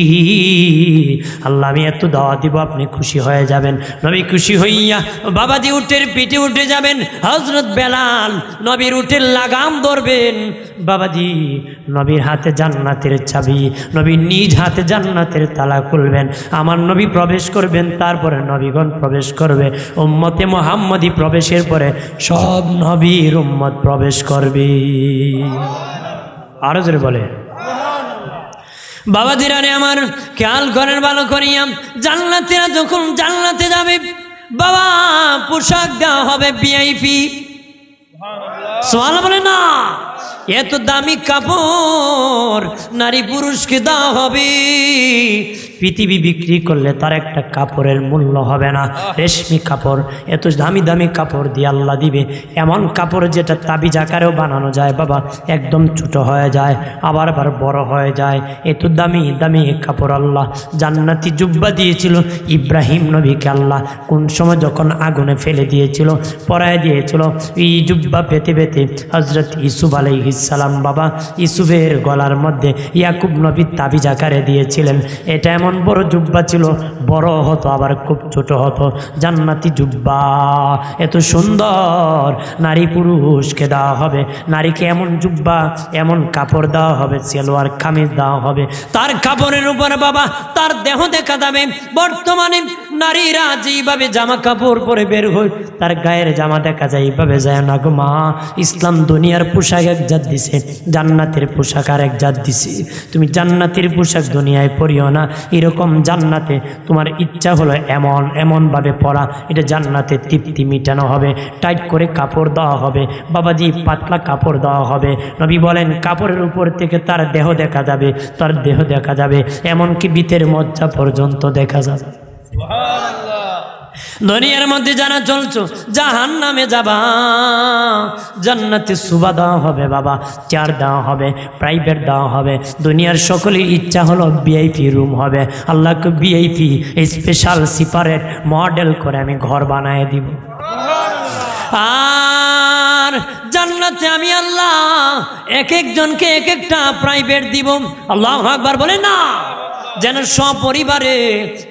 Speaker 1: আল্লাহ আমি এত দাওয়া দিব, আপনি খুশি হয়ে যাবেন। নবী খুশি হইয়া বাবাজি উটের পিঠে উঠে যাবেন। হযরত বেলাল নবীর উটের লাগাম ধরবেন। বাবাজি নবীর হাতে জান্নাতের চাবি, নবীর নিজ হাতে জান্নাতের তালা খুলবেন। আমার নবী প্রবেশ করবেন, তারপরে নবীগণ প্রবেশ করবে। উম্মতে মুহাম্মদী প্রবেশের পরে সব নবীর উম্মত প্রবেশ করবে। আরো জোরে বলে বাবাজিরানে আমার, খেয়াল করেন ভালো করিয়া, জান্নাতীরা যখন জান্নাতে যাবে বাবা পোশাক দেওয়া হবে ভিআইপি। সুবহানাল্লাহ বলে না, এত দামি কাপড় নারী পুরুষকে দেওয়া হবে। পৃথিবী বিক্রি করলে তার একটা কাপড়ের মূল্য হবে না। রেশমি কাপড়, এত দামি দামি কাপড় দিয়ে আল্লাহ দিবে। এমন কাপড় যেটা তাবিজ আকারেও বানানো যায় বাবা, একদম ছোট হয়ে যায় আবার আবার বড় হয়ে যায়। এত দামি দামি কাপড় আল্লাহ। জান্নাতি জুব্বা দিয়েছিল ইব্রাহিম নবীকে আল্লাহ কোন সময় যখন আগুনে ফেলে দিয়েছিল, পরায় দিয়েছিল। এই জুব্বা পেতে পেতে হযরত ইউসুফ আলাইহিস সালাম বাবা ইউসুফের গলার মধ্যে ইয়াকুব নবী তাবিজ আকারে দিয়েছিলেন। এটা এমন বড় জুব্বা ছিল, বড় হতো আবার খুব ছোট হতো, জান্নাতি জুব্বা। এত সুন্দর নারী পুরুষকে দেওয়া হবে, নারীকে এমন জুব্বা এমন কাপড় দেওয়া হবে, সালোয়ার কামিজ দেওয়া হবে, তার কাপড়ের উপর বাবা তার দেহ দেখা যাবে। বর্তমানে নারীরা যেইভাবে জামা কাপড় পরে বের হয়, তার গায়ের জামা দেখা যায়, এইভাবে যায় না গো মা। ইসলাম দুনিয়ার পোশাক এক জাত দিছে, জান্নাতের পোশাক আর এক জাত দিছে। তুমি জান্নাতের পোশাক দুনিয়ায় পরিও না, এরকম জান্নাতে তোমার ইচ্ছা হলো এমন এমনভাবে পরা, এটা জান্নাতে তৃপ্তি মিটানো হবে। টাইট করে কাপড় দেওয়া হবে বাবাজি, পাতলা কাপড় দেওয়া হবে। নবী বলেন কাপড়ের উপর থেকে তার দেহ দেখা যাবে, তার দেহ দেখা যাবে, এমনকি বিতের মজ্জা পর্যন্ত দেখা যাবে। দুনিয়ার মধ্যে যারা চলছো জাহান্নামে যাবা, জান্নাতে সুবা দেওয়া হবে বাবা, চেয়ার দেওয়া হবে, প্রাইভেট দেওয়া হবে। দুনিয়ার সকলের ইচ্ছা হলো ভিআইপি রুম হবে, আল্লাহকে ভিআইপি স্পেশাল সিপারেট মডেল করে আমি ঘর বানায় দিব। আর জান্নাতে আমি আল্লাহ এক একজনকে এক একটা প্রাইভেট দিব। আল্লাহু আকবার বলে না, যেন সপরিবারে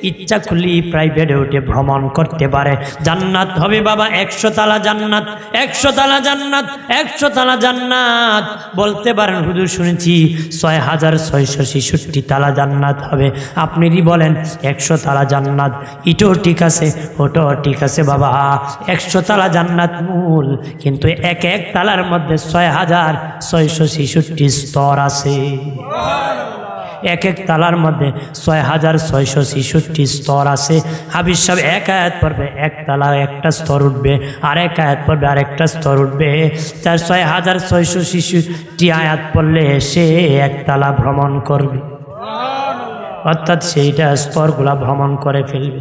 Speaker 1: ইচ্ছা করলে প্রাইভেটে উঠে ভ্রমণ করতে পারে। জান্নাত হবে বাবা 100 তালা জান্নাত, 100 তালা জান্নাত, 100 তালা জান্নাত। বলতে পারেন হুজুর শুনেছি 6666 তালা জান্নাত হবে। আপনিই বলেন 100 তালা জান্নাত, এটাও ঠিক আছে, ওটাও ঠিক আছে বাবা। 100 তালা জান্নাত মূল, কিন্তু এক এক তালার মধ্যে 6666 স্তর আছে। এক এক তালার মধ্যে 6666 স্তর আছে। হাবিব সাহেব এক আয়াত পড়বে, এক তালা একটা স্তর উঠবে, আর এক আয়াত পড়বে আর একটা স্তর উঠবে। তার 6666 আয়াত পড়লে সে এক তালা ভ্রমণ করবে, অর্থাৎ সেইটা স্তরগুলা ভ্রমণ করে ফেলবে।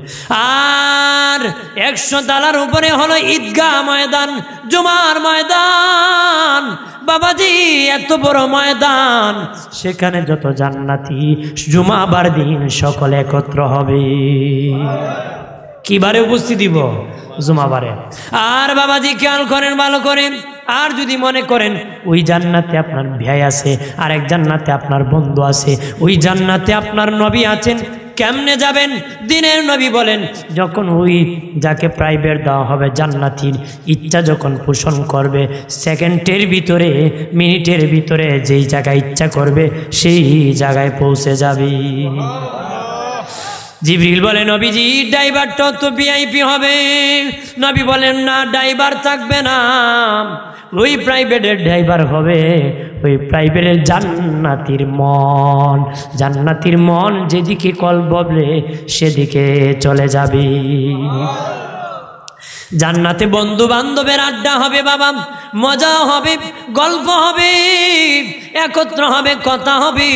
Speaker 1: আর 100 তালার উপরে হলো ঈদগাহ ময়দান, জুমার ময়দান বাবাজি, এত বড় ময়দান, সেখানে যত জান্নাতি জুমাবার দিন সকলে একত্র হবে। কি বারে উপস্থিত দিব? জুমাবারে। আর বাবাজি খেয়াল করেন ভালো করেন, আর যদি মনে করেন ওই জান্নাতে আপনার ভাই আছে, আর এক জান্নাতে আপনার বন্ধু আছে, ওই জান্নাতে আপনার নবী আছেন, কেমনে যাবেন? দিনের নবী বলেন যখন ওই যাকে প্রাইভেট দেওয়া হবে জান্নাতির ইচ্ছা যখন পোষণ করবে, সেকেন্ডের ভিতরে মিনিটের ভিতরে যেই জায়গায় ইচ্ছা করবে সেই জায়গায় পৌঁছে যাবে। জিবরিল বলে নবীজি ড্রাইভারটা তো ভিআইপি হবে। নবী বলেন না, ড্রাইভার থাকবে না, ওই প্রাইভেটের ড্রাইভার হবে ওই প্রাইভেটের জান্নাতির মন। জান্নাতির মন যেদিকে কল বলে সেদিকে চলে যাবে। জান্নাতে বন্ধু বান্ধবের আড্ডা হবে বাবা, মজা হবে, গল্প হবে, একত্র হবে, কথা হবে,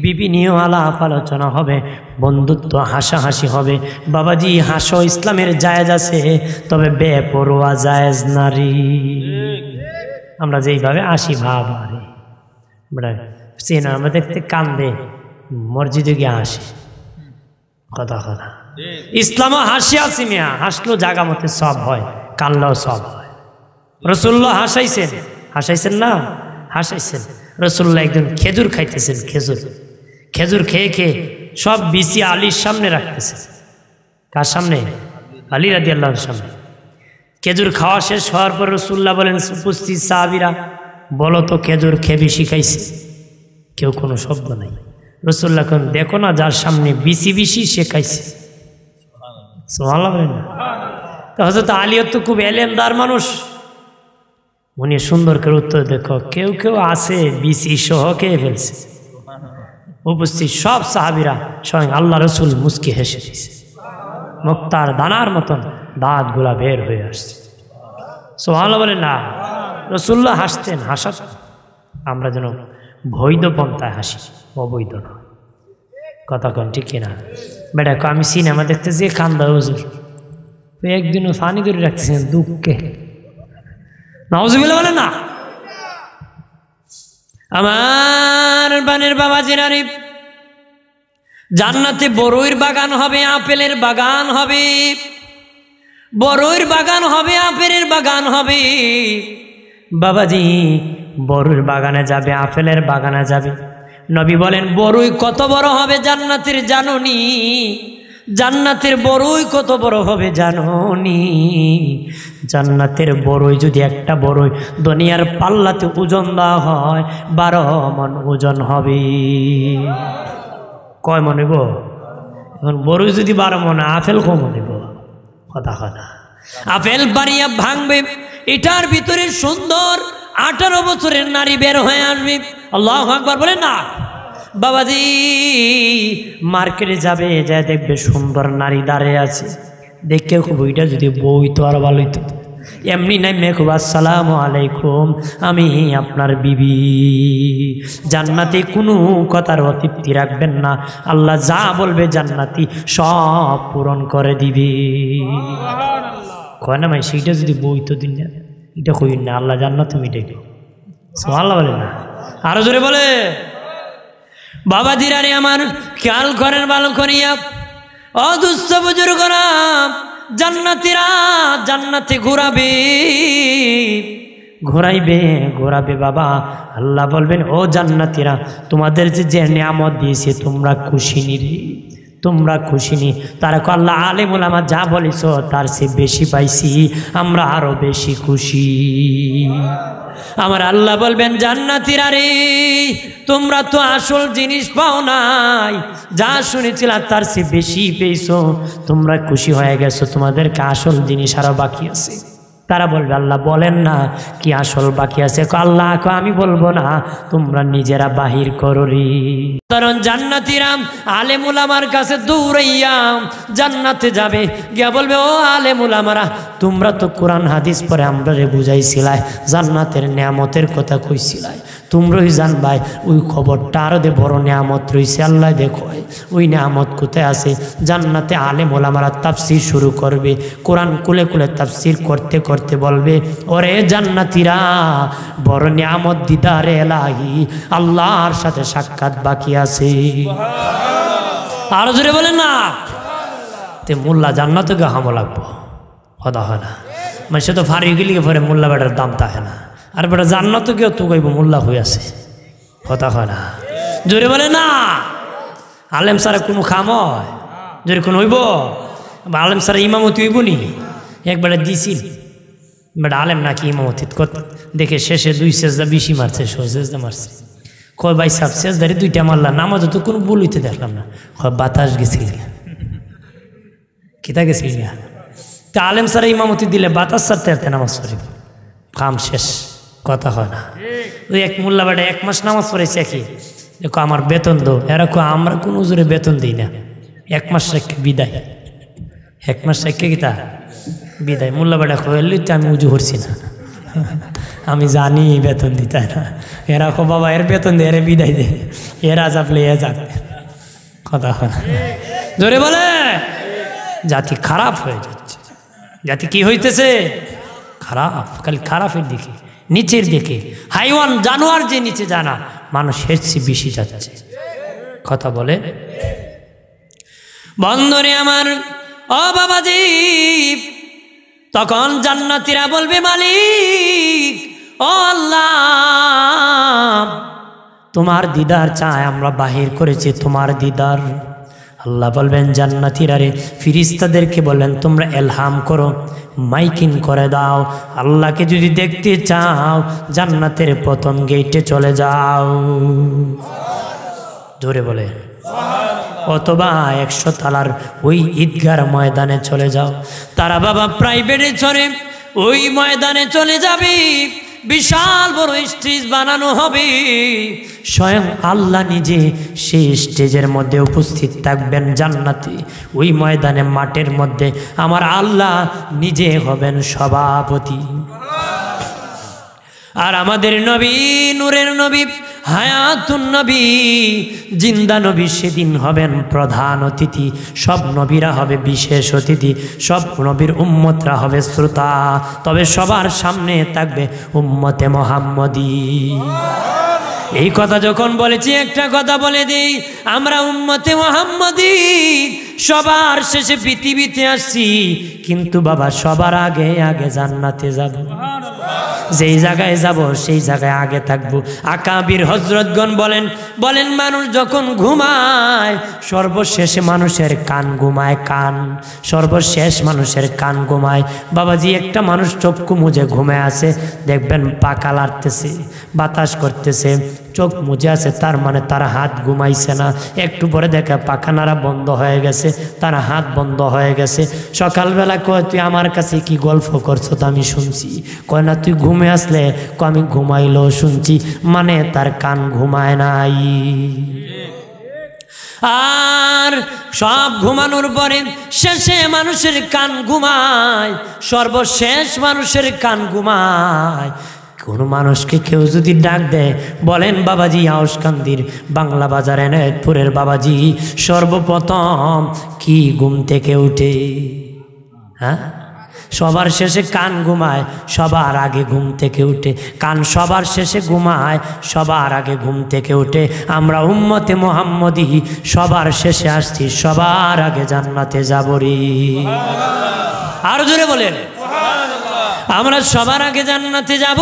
Speaker 1: বিভিন্ন আলাপ আলোচনা হবে, বন্ধুত্ব হাসাহাসি হবে। বাবাজি হাসো, ইসলামের জায়েজ আছে, তবে বেপরোয়া জায়েজ নারী। আমরা যেইভাবে আসি ভাব আরে সিনেমা দেখতে কান্দে, মসজিদে গিয়ে হাসে, কথা কথা। ইসলামও হাসি আছে মিয়া, হাসলেও জাগা মতে সব হয়, কানলেও সব হয়। রসুল্লাহ হাসাইছেন, হাসাইছেন না? হাসাইছেন। রসুল্লাহ একদিন খেজুর খাইতেছেন, খেজুর খেয়ে খেয়ে সব বিসি আলীর সামনে রাখতেছে। কার সামনে? আলী রাদিয়াল্লাহুর সামনে। খেজুর খাওয়া শেষ হওয়ার পর রসুল্লাহ বলেন উপস্থিত সাহাবীরা, বলো তো খেজুর খেয়ে বেশি খাইছে? কেউ কোনো শব্দ নাই। রসুল্লাহ কোন দেখো না, যার সামনে বিসি বিসি সে খাইছে। সুবহানাল্লাহ বলেন না? তো হযরত আলী তো খুব এলেমদার মানুষ, উনি সুন্দর করে উত্তর, দেখো কেউ কেউ আছে বিসি সহ খেয়ে ফেলছে। উপস্থিত সব সাহাবীরা স্বয়ং আল্লাহ রসুল মুস্কি হেসে দিয়েছে, মুক্তার দানার মতন দাঁত গুলা বের হয়ে আসছে। সুবহানাল্লাহ বলেন না? রসুল্লাহ হাসতেন, হাসাত আমরা যেন বৈধ পন্থায় হাসি, অবৈধ না। কথা কন ঠিক কিনা? বেটা আমি সিনেমা দেখতে যে কান্দা হুজুর, একদিনও ফানি ধরে রাখতেছেন দুঃখে, নাউজুবিল্লাহ বলেন না? আমার বানের বাবা জিরারি, জান্নাতে বড়ইর বাগান হবে, আপেলের বাগান হবে, বড়ইর বাগান হবে, আপেলের বাগান হবে। বাবাজি বড়ইর বাগানে যাবে, আপেলের বাগানে যাবে, নবী বলেন বড়ই কত বড় হবে জান্নাতের জাননি, জান্নাতের বড়ই কত বড় হবে জাননি। জান্নাতের বড়ই যদি একটা বড়ই দুনিয়ার পাল্লাতে ওজন দেওয়া হয় 12 মণ ওজন হবে। কয় মণ হইব? এখন বড়ই যদি 12 মণ, আপেল কম হইব? কথা কথা আপেল বাড়িয়া ভাঙবে, এটার ভিতরে সুন্দর 18 বছরের নারী বের হয়ে আসবে। আল্লাহু আকবার বলেন না। বাবাজি মার্কেটে যাবে, যা দেখবে সুন্দর নারী দাঁড়িয়ে আছে, দেখে খুব ওইটা যদি বই তো আর ভালো হইতো। এমনি নাই মেয়ে খুব আসসালামু আলাইকুম, আমি আপনার বিবি। জান্নাতে কোনো কথার অতৃপ্তি রাখবেন না, আল্লাহ যা বলবে জান্নাতি সব পূরণ করে দিবে। কয় না ভাই সেইটা যদি বই তো দিন না, এটা কই না আল্লাহ জান্নাত তুমি দেখো। সুবহানাল্লাহ বলে না, আরো জোরে বলে। বাবা দিরারে আমার খেয়াল করেন ভালো করিয়া, অদুস্থ বুজুর্গরা, জান্নাতীরা জান্নাতে ঘোরাবে, ঘোরাইবে ঘোরাবে বাবা। আল্লাহ বলবেন ও জান্নাতীরা, তোমাদের যে নিয়ামত দিয়েছে তোমরা খুশি নি রে, তোমরা খুশি নি? তারা কো আল্লাহ আলেম ওলামা যা বলিস তার চেয়ে বেশি পাইছি, আমরা আরো বেশি খুশি। আমার আল্লাহ বলবেন জান্নাতীরা রে, তোমরা তো আসল জিনিস পাও নাই, যা শুনেছিলা তার চেয়ে বেশি পেয়েছো, তোমরা খুশি হয়ে গেছো, তোমাদেরকে আসল জিনিস আরো বাকি আছে। তারা বলবে আল্লাহ বলেন না কি আসল বাকি আছে? আল্লাহ আমি বলবো না, তোমরা নিজেরা বাহির করো রে। কারণ জান্নাতীরা আলেম উলামার কাছে দৌড়াইয়া জান্নাতে যাবে, গিয়া বলবে ও আলেম উলামারা, তোমরা তো কোরআন হাদিস পরে আমরা রে বুঝাইছিলাই, জান্নাতের নিয়ামতের কথা কইছিলাই, তোমরাই জানবাই ওই খবরটা আরো দে বড় নিয়ামত রয়েছে। আল্লাহ দেখো ওই নিয়ামত কোথায় আছে? জান্নাতে আলেম ওলামারা তাফসীর শুরু করবে, কোরআন কুলে কুলে তাফসীর করতে করতে বলবে ওরে জান্নাতীরা, বড় নিয়ামত দিদারে এলাহি, আল্লাহর সাথে সাক্ষাৎ বাকি আছে। আরো জোরে বলেন না। তে মোল্লা জান্নাতকে হামো লাগবো, হদা হয় না মানে সে তো ফারি গেলি পরে মোল্লা বেটার দাম থাকে না, আর বেটা জান্নাত কেউ তো কইব মোল্লা হয়ে আছে, কথা হয় না। জোরে বলে না। আলেম সারা কোনো খাম হয় জোরে কোন হইব? আলেম সারা ইমামতি হইব নি? একবারে দিছিল বেটা আলেম নাকি ইমামতি দেখে শেষে 2 সেজদা বেশি মারছে, 100 সেজদা মারছে। কয় ভাই সাহেব সেজদারে 2টা মারলা, নামাজও তো কোনো ভুল হইতে দেখলাম না। কয় বাতাস গেছিল, কিতা গেছিল? তা আলেম সারা ইমামতি দিলে বাতাস ছাড়তে নামাজ পড়িব, কাম শেষ, কথা হয় না। ওই এক মোল্লা বেটা 1 মাস নামাজ পড়েছে, কি দেখো আমার বেতন দো, এরকম আমরা কোনো জোরে বেতন দিই না, 1 মাস রেখে বিদায়, 1 মাস রেখে কিতা বিদায়। মোল্লা বেটা কইলি তো আমি উজু করছি না, আমি জানি বেতন দিতে না, এরা কো বাবা এর বেতন দে, এর বিদায় দে, এরা যাবলে এ যাক, কথা হয় না। জোরে বলে। জাতি খারাপ হয়ে যাচ্ছে, জাতি কি হইতেছে? খারাপ, খালি খারাপের দিকে, নিচের দিকে। হাইওয়ান জানোয়ার যে নিচে জানা, মানুষ এর চেয়ে বেশি যাচ্ছে, কথা বলে। বন্ধুরে আমার, ও বাবাজি, তখন জান্নাতীরা বলবে মালিক ও আল্লাহ, তোমার দিদার চায়, আমরা বাহির করেছি তোমার দিদার। আল্লাহ বলবেন জান্নাতীরা রে, ফিরিস্তাদেরকে বলেন তোমরা এলহাম করো, মাইকিং করে দাও, আল্লাহকে যদি দেখতে চাও জান্নাতের প্রথম গেটে চলে যাও। জোরে বলে। অথবা 100 তলার ওই ঈদগার ময়দানে চলে যাও। তারা বাবা প্রাইভেটে চড়ে ওই ময়দানে চলে যাবে, বিশাল বড় স্টেজ বানানো হবে, স্বয়ং আল্লাহ নিজে সেই স্টেজের মধ্যে উপস্থিত থাকবেন জান্নাতে। ওই ময়দানে মাঠের মধ্যে আমার আল্লাহ নিজে হবেন সভাপতি। আর আমাদের নবী, নূরের নবী, হায়াতুন নবী, জিন্দা নবী সেদিন হবেন প্রধান অতিথি, সব নবীরা হবে বিশেষ অতিথি, সব নবীর উম্মতরা হবে শ্রোতা, তবে সবার সামনে থাকবে উম্মতে মুহাম্মদী। এই কথা যখন বলেছি একটা কথা বলে দিই, আমরা উম্মতে মুহাম্মদী সবার শেষে পৃথিবীতে আসছি, কিন্তু বাবা সবার আগে আগে জান্নাতে যাব। যেই জায়গায় যাব সেই জায়গায় আগে থাকবো। আকাবির হযরতগণ বলেন মানুষ যখন ঘুমায় সর্বশেষে মানুষের কান ঘুমায়, কান সর্বশেষ মানুষের কান ঘুমায়। বাবাজি একটা মানুষ চক্ষু মুজে ঘুমে আছে, দেখবেন পাকা লাড়তেছে, বাতাস করতেছে, চোখ মুজে আছে, তার মানে তার হাত ঘুমাইছে না। একটু পরে দেখে পাখানারা বন্ধ হয়ে গেছে, তার হাত বন্ধ হয়ে গেছে। সকালবেলা কয় তুই আমার কাছে কি গল্প করছো? তো আমি শুনছি। কয় না তুই ঘুমে আসলে? আমি ঘুমাইলেও শুনছি, মানে তার কান ঘুমায় নাই। আর সব ঘুমানোর পরে শেষে মানুষের কান ঘুমায়, সর্বশেষ মানুষের কান ঘুমায়। কোন মানুষকে কেউ যদি ডাক দেয়, বলেন বাবাজি আউশকান্দির বাংলা বাজার এনায়েতপুরের বাবাজি সর্বপ্রথম কি ঘুম থেকে উঠে? হ্যাঁ, সবার শেষে কান ঘুমায়, সবার আগে ঘুম থেকে উঠে। কান সবার শেষে ঘুমায়, সবার আগে ঘুম থেকে উঠে। আমরা উম্মতে মুহাম্মদী সবার শেষে আসছি, সবার আগে জান্নাতে যাব রে। আরো জোরে বলেন, আমরা সবার আগে জান্নাতে যাব।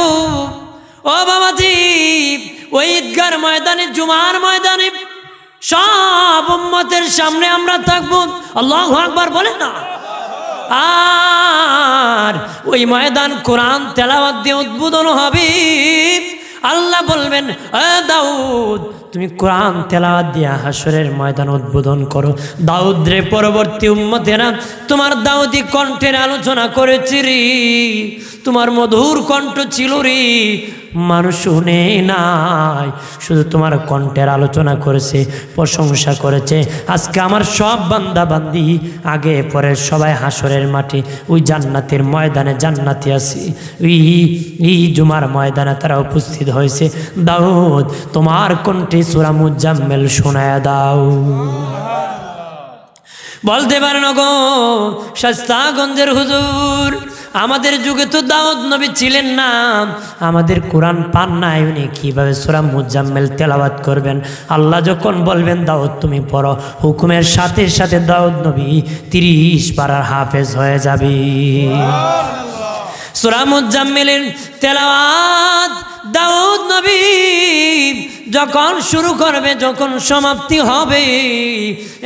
Speaker 1: ও বাবাজি, ওই ঈদগার ময়দানে, জুমার ময়দানে সব উম্মতের সামনে আমরা থাকবো। আল্লাহু আকবার বলেন না। আর ওই ময়দান কোরআন তেলাওয়াত দিয়ে উদ্বোধন হবে। আল্লাহ বলবেন, দাউদ তুমি কোরআন তেলাওয়াত দিয়া হাসরের ময়দান উদ্বোধন করো। দাউদ রে, পরবর্তী উম্মতেরা তোমার দাউদি কণ্ঠের আলোচনা করেছি রে, তোমার মধুর কণ্ঠ ছিল রে, মানুষ শুনে নাই, শুধু তোমার কণ্ঠের আলোচনা করেছে, প্রশংসা করেছে। আজকে আমার সব বান্দা বান্দি আগে পরে সবাই হাসরের মাঠে ওই জান্নাতের ময়দানে জান্নাতি আছে। ওই জুমার ময়দানে তারা উপস্থিত হয়েছে। দাউদ তোমার কণ্ঠে সূরা মুজাম্মিল শোনায়া দাও। বলতে পারেন গো শাস্তাগঞ্জের হুজুর, আমাদের যুগে তো দাউদ নবী ছিলেন না, আমাদের কোরআন পান নাই, উনি কিভাবে সূরা মুজাম্মিল তেলাওয়াত করবেন? আল্লাহ যখন বলবেন দাউদ তুমি পড়ো, হুকুমের সাথে সাথে দাউদ নবী 30 পারার হাফেজ হয়ে যাবে। সূরা মুজাম্মিলের তেলাওয়াত দাউদ নবী যখন শুরু করবে, যখন সমাপ্তি হবে,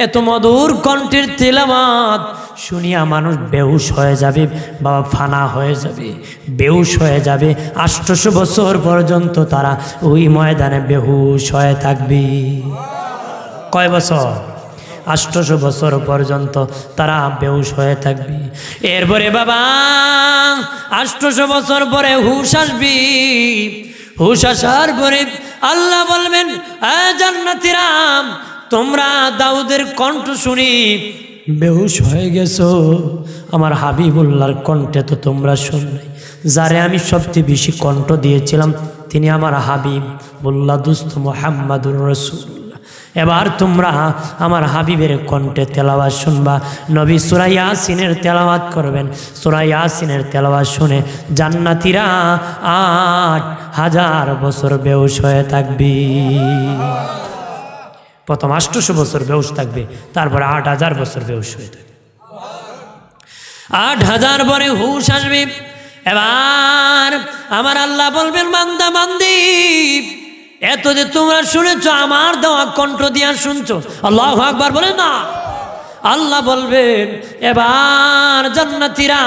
Speaker 1: এত মধুর কণ্ঠের তেলাওয়াত শুনিয়া মানুষ বেহুশ হয়ে যাবে, বাবা ফানা হয়ে যাবে, বেহুশ হয়ে যাবে। 800 বছর পর্যন্ত তারা ওই ময়দানে বেহুশ হয়ে থাকবে। কয় বছর? 800 বছর পর্যন্ত তারা বেহুশ হয়ে থাকবে। এরপরে বাবা 800 বছর পরে হুশ আসবি। হুশ আসার পরে আল্লাহ বলবেন, জান্নাতীরা তোমরা দাউদের কণ্ঠ শুনি বেহুশ হয়ে গেছো, আমার হাবিবুল্লাহর কণ্ঠে তো তোমরা শুনলে। যারে আমি সবচেয়ে বেশি কণ্ঠ দিয়েছিলাম তিনি আমার হাবিবুল্লাহ দুস্থ মুহাম্মাদুর রাসূলুল্লাহ। এবার তোমরা আমার হাবিবের কণ্ঠে তেলাওয়াত শুনবা। নবী সূরা ইয়াসিনের তেলাওয়াত করবেন। সূরা ইয়াসিনের তেলাওয়াত শুনে জান্নাতীরা 8000 বছর বেহুশ হয়ে থাকবে। প্রথম 800 বছর বেহুশ থাকবে, তারপরে 8000 বছর বেহুশ হয়ে থাকবে। 8000 পরে হুশ আসবে। এবার আমার আল্লাহ বলবেন, বান্দা বান্দি এত যে তোমরা শুনেছো, আমার দেওয়া কণ্ঠ দিয়া শুনছো, আল্লাহু আকবার বলে না। আল্লাহ বলবেন, এবার জান্নাতীরা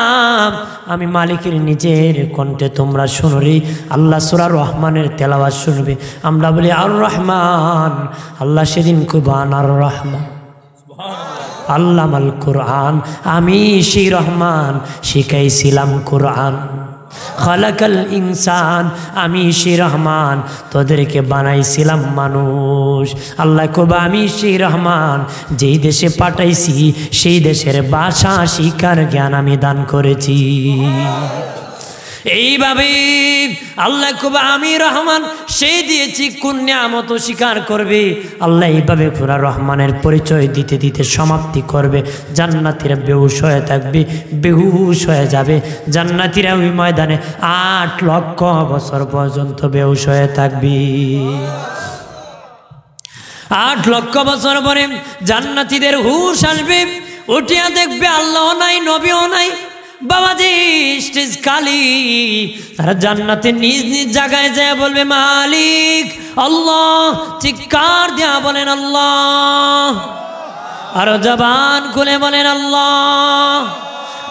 Speaker 1: আমি মালিকের নিজের কণ্ঠে তোমরা শুনো রে। আল্লাহ সূরা রহমানের তেলাওয়াত শুনবে। আমরা বলি আর রহমান, আল্লাহ সেদিন কুরবান আর রহমান আল্লামাল কোরআন, আমি সেই রহমান শিখাইছিলাম কোরআন। খালাকাল ইনসান, আমি সেই রহমান তোদেরকে বানাইছিলাম মানুষ। আল্লাহ কবা আমি সেই রহমান যেই দেশে পাঠাইছি সেই দেশের ভাষা শিকার জ্ঞান আমি দান করেছি। এইভাবে আল্লাহ কবা আমি রহমান সেই দিয়েছি, কোন নিয়ামত স্বীকার করবে। আল্লাহ এইভাবে পুরা রহমানের পরিচয় দিতে দিতে সমাপ্তি করবে। জান্নাতীরা বেহুশ হয়ে থাকবে, বেহুশ হয়ে যাবে। জান্নাতীরা ওই ময়দানে 8 লক্ষ বছর পর্যন্ত বেহুশ হয়ে থাকবে। 8 লক্ষ বছর পরে জান্নাতীদের হুশ আসবে। উঠিয়া দেখবে আল্লাহ নাই, নবীও নাই, বাবাজি স্টেজ খালি, তারা জান্নাতে নিজ নিজ জায়গায় যায় বলবে মালিক আল্লাহ, চিৎকার দিয়া বলেন আল্লাহ, আরো জবান খুলে বলেন আল্লাহ,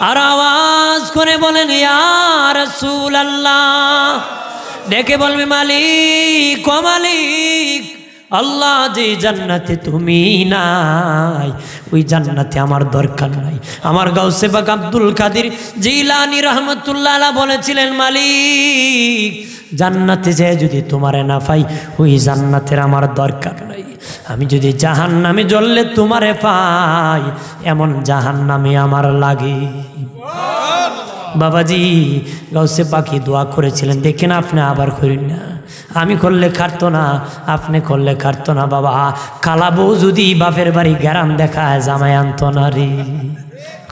Speaker 1: আর আওয়াজ করে বলেন ইয়া রাসূলুল্লাহ। ডেকে বলবে মালিক ও মালিক, আল্লাহ যে জান্নাতে তুমি নাই ওই জান্নাতে আমার দরকার নাই। আমার গাউসে পাক আব্দুল কাদের জিলানী রাহমাতুল্লাহ আলাইহি বলেছিলেন মালিক জান্নাতে যে যদি তোমারে না পাই ওই জান্নাতের আমার দরকার নাই। আমি যদি জাহান্নামে জ্বললে তোমারে পাই এমন জাহান্নামে আমার লাগে। বাবাজি গাউসে পাকি দোয়া করেছিলেন, দেখেন আপনি আবার করেন না, আমি করলে খাটতো না, আপনি করলে খাটতো না। বাবা কালা বউ যদি বাপের বাড়ি গ্যারাম দেখায় জামাই আনতো না রে,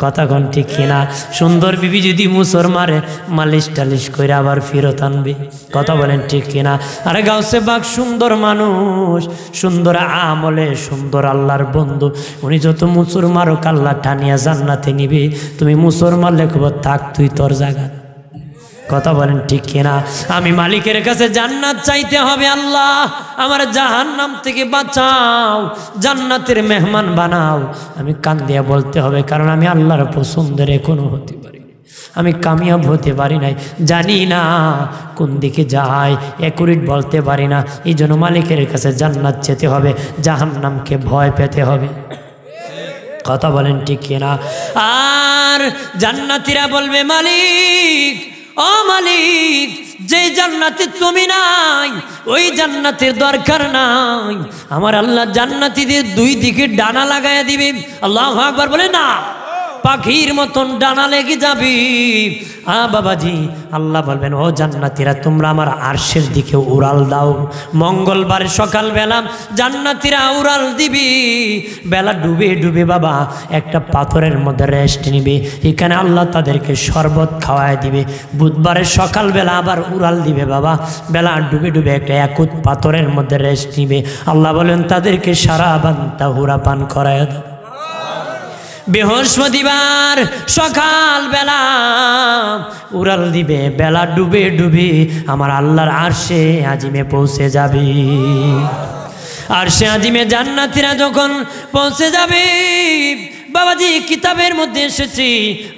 Speaker 1: কথা কোন ঠিক কিনা? সুন্দর বিবি যদি মুসর মারে মালিশ টালিশ করে আবার ফেরত আনবে, কথা বলেন ঠিক কিনা? আরে গাউসে পাক সুন্দর মানুষ, সুন্দর আমলে, সুন্দর আল্লাহর বন্ধু, উনি যত মুসর মারো আল্লাহ টানিয়া জান্নাতে নিবে। তুমি মুসর মারলে খবর থাক তুই তোর জায়গা, কথা বলেন ঠিক কিনা? আমি মালিকের কাছে জান্নাত চাইতে হবে, আল্লাহ আমার জাহান্নাম থেকে বাঁচাও, জান্নাতের মেহমান বানাও। আমি কান দিয়া বলতে হবে, কারণ আমি আল্লাহর পছন্দের এখনো হতে পারি, আমি কামিয়াব হতে পারি নাই, জানি না কোন দিকে যাই, একুরেট বলতে পারি না। এই জন্য মালিকের কাছে জান্নাত যেতে হবে, জাহান্নামকে ভয় পেতে হবে, কথা বলেন ঠিক কিনা? আর জান্নাতীরা বলবে মালিক ও মালিক, যে জান্নাতে তুমি নাই ওই জান্নাতের দরকার নাই। আমার আল্লাহ জান্নাতীদের দুই দিকে ডানা লাগাইয়া দিবে। আল্লাহু আকবার বলে না, পাখির মতন ডানা লেগে যাবে। বাবাজি আল্লাহ বলবেন ও জান্নাতীরা তোমরা আমার আরশের দিকে উড়াল দাও। মঙ্গলবার সকালবেলা জান্নাতীরা উড়াল দিবি, বেলা ডুবে ডুবে বাবা একটা পাথরের মধ্যে রেস্ট নিবে, এখানে আল্লাহ তাদেরকে শরবত খাওয়ায় দিবে। বুধবারের সকালবেলা আবার উড়াল দিবে বাবা, বেলা ডুবে ডুবে একটা একুত পাথরের মধ্যে রেস্ট নিবে। আল্লাহ বলেন তাদেরকে সারাবান তাহুরা পান করায় দাও। বৃহস্পতিবার সকাল বেলা উড়াল দিবে, বেলা ডুবে ডুবে আমার আল্লাহর আরশে আজিমে পৌঁছে যাবে। আরশে আজিমে জান্নাতীরা যখন পৌঁছে যাবে বাবাজি কিতাবের মধ্যে এসেছে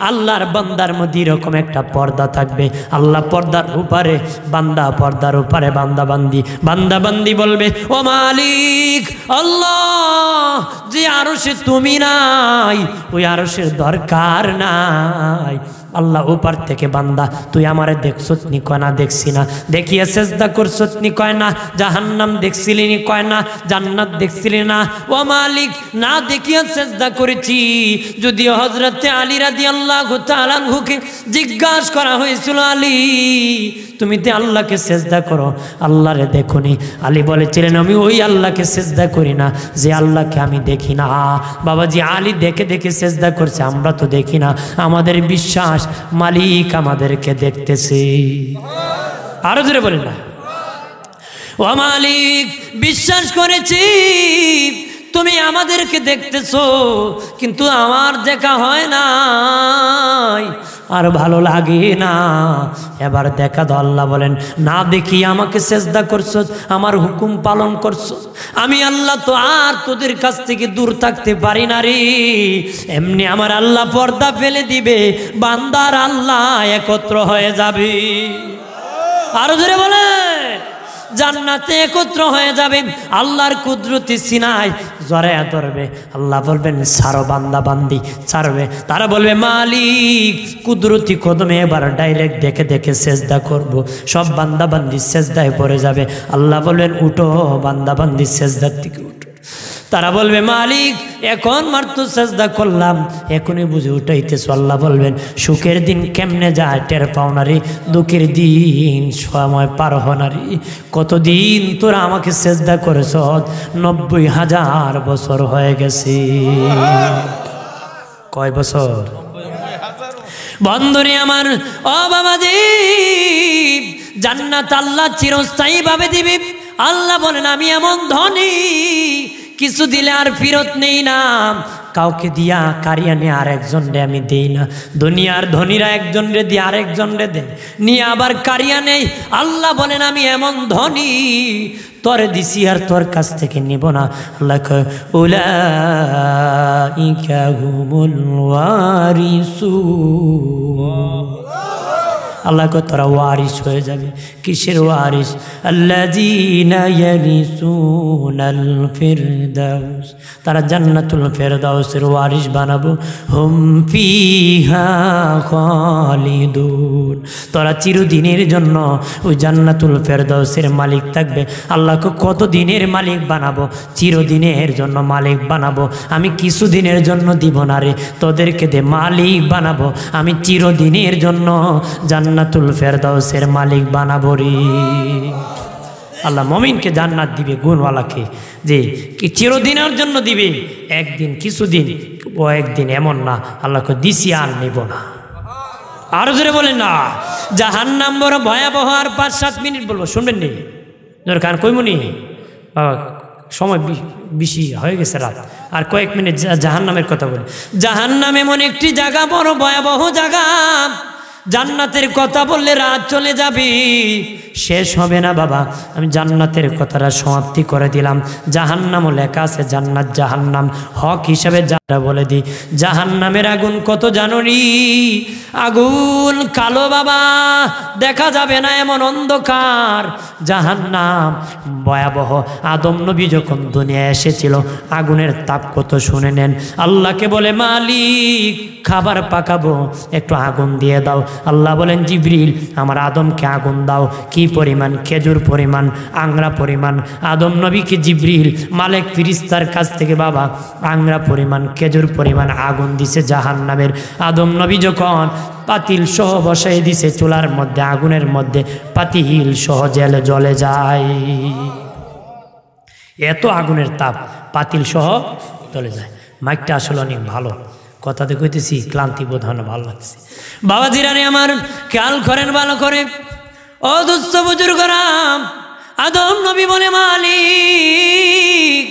Speaker 1: আল্লাহর বান্দার মধ্যে এরকম একটা পর্দা থাকবে, আল্লাহ পর্দার উপরে বান্দা, পর্দার উপরে বান্দা বান্দি, বান্দা বান্দি বলবে ও মালিক আল্লাহ, যে আরশে তুমি নাই ওই আরশের দরকার নাই। আল্লাহ উপর থেকে বান্দা তুই আমারে দেখছত নি? কয় না দেখছি না। দেখিয়ে সেজদা করছত নি? কয় না। জাহান্নাম দেখছিলি নি? কয় না। জান্নাত দেখছিলি না? ও মালিক না দেখিয়ে সেজদা করেছি। যদিও হযরতে আলী রাদিয়াল্লাহু তাআলা আনহুকে জিজ্ঞাসা করা হয়েছিল আলী তুমি তে আল্লাহকে সেজদা করো, আল্লাহরে দেখোনি? আলী বলেছিলেন আমি ওই আল্লাহকে সেজদা করি না যে আল্লাহকে আমি দেখি না। বাবাজি আলী দেখে দেখে সেজদা করছে, আমরা তো দেখি না। আমাদের বিশ্বাস মালিক আমাদেরকে দেখতেছে। আরো জোরে বলেন না। ও মালিক বিশ্বাস করেছি তুমি আমাদেরকে দেখতেছো, কিন্তু আমার দেখা হয় না, আর ভালো লাগে না, এবার দেখা দাও। আল্লাহ বলেন না দেখি আমাকে সেজদা করছো, আমার হুকুম পালন করছো, আমি আল্লাহ তো আর তোদের কাছ থেকে দূর থাকতে পারি না রে। এমনি আমার আল্লাহ পর্দা ফেলে দিবে, বান্দার আল্লাহ একত্র হয়ে যাবে। আরো জোরে বলে জান্নাতে একত্র হয়ে যাবেন, আল্লাহর কুদরতি সিনায় জড়ায়া ধরবে। আল্লাহ বলবেন ছাড়ো বান্দা বান্দি, ছাড়বে। তারা বলবে মালিক কুদরতি কদমে এবার ডাইরেক্ট দেখে দেখে সেজদা করব। সব বান্দা বান্দি সেজদায় পড়ে যাবে। আল্লাহ বলবেন উঠো বান্দা বান্দি সেজদার থেকে উঠো। তারা বলবে মালিক এখন মাত্র সেজদা করলাম, এখনই বুঝে উঠাইতেছ। আল্লাহ বলবেন সুখের দিন কেমনে যায় টের পাও না রে, দুঃখের দিন সময় পার হয় না রে। কতদিন তোরা আমাকে সেজদা করেছ? 90,000 বছর হয়ে গেছে। কয় বছর? বন্ধুরে আমার ও বাবাজি, জান্নাত আল্লাহ চিরস্থায়ী ভাবে দিবে। আল্লাহ বলেন আমি এমন ধনী কিছু দিলে আর ফেরত নেই না, কাউকে দিয়া কারিয়া নিয়ে আরেকজন রে আমি দেই না। দুনিয়ার ধনীরা একজন রে দিয়ে আরেকজন রে দেয়, নিয়ে আবার কারিয়া নেই। আল্লাহ বলেন আমি এমন ধনী, তোর দিছি আর তোর কাছ থেকে নিব না। আল্লাহ কয় উলাইকা হুমুল ওয়ারিসুন। আল্লাহ কয় তোরা ওয়ারিস হয়ে যাবে। কিসের ওয়ারিস? আল্লাযীনা ইয়ারিসুনাল ফিরদাউস, তারা জান্নাতুল ফিরদাউসের ওয়ারিস বানাবো। হুম ফিহা খালিদুন, তোরা চিরদিনের জন্য ওই জান্নাতুল ফিরদাউসের মালিক থাকবে। আল্লাহ কত দিনের মালিক বানাবো? চিরদিনের জন্য মালিক বানাবো। আমি কিছুদিনের জন্য দিব না রে, তোদেরকে দে মালিক বানাবো। আমি চিরদিনের জন্য জান্নাতুল ফেরদাউসের মালিক বানাবো রে। আল্লাহ মুমিনকে জান্নাত দিবে, গুণওয়ালাকে যে কি চিরদিনের জন্য দিবে। একদিন কিছুদিন ও একদিন এমন না। আল্লাহকে দিছি আর নেব না। আরো জোরে বলেন না। জাহান্নাম বড় ভয়াবহ। আর 5-7 মিনিট বলবো, শুনবেন নি? দরকার কইমুনি সময় বেশি হয়ে গেছে, রাত আর কয়েক মিনিট জাহান্নামের কথা বলি। জাহান্নাম এমন একটি জায়গা, বড় ভয়াবহ জায়গা। জান্নাতের কথা বললে রাত চলে যাবে, শেষ হবে না বাবা। আমি জান্নাতের কথাটা সমাপ্তি করে দিলাম। জাহান্নামও লেখা আছে, জান্নাত জাহান্নাম হক হিসাবে যারা বলে দিই। জাহান্নামের আগুন কত জানুনি? আগুন কালো বাবা, দেখা যাবে না এমন অন্ধকার। জাহান্নাম ভয়াবহ। আদম নবী যখন দুনিয়ায় এসেছিল, আগুনের তাপ কত শুনে নেন। আল্লাহকে বলে মালিক খাবার পাকাবো, একটু আগুন দিয়ে দাও। আল্লাহ বলেন জিবরিল আমার আদমকে আগুন দাও। কি পরিমাণ? খেজুর পরিমাণ, আংরা পরিমাণ। আদম নবীকে জিবরিল মালিক ফিরিস্তার কাছ থেকে বাবা আংরা পরিমাণ, খেজুর পরিমাণ আগুন দিছে জাহান্নামের। আদম নবী যখন পাতিল সহ বসাই দিছে চুলার মধ্যে, আগুনের মধ্যে পাতিল সহ জেলে জ্বলে যায়। এত আগুনের তাপ, পাতিল সহ জ্বলে যায়। মাইকটা আসলে অনেক ভালো, কথাতে কইতেছি ক্লান্তি বোধ হয় না, ভালো লাগছে। বাবা জিরানি আমার খেয়াল করেন ভালো করে। ও দুস্থ বুজুর্গরা, আদম নবী বলে মালিক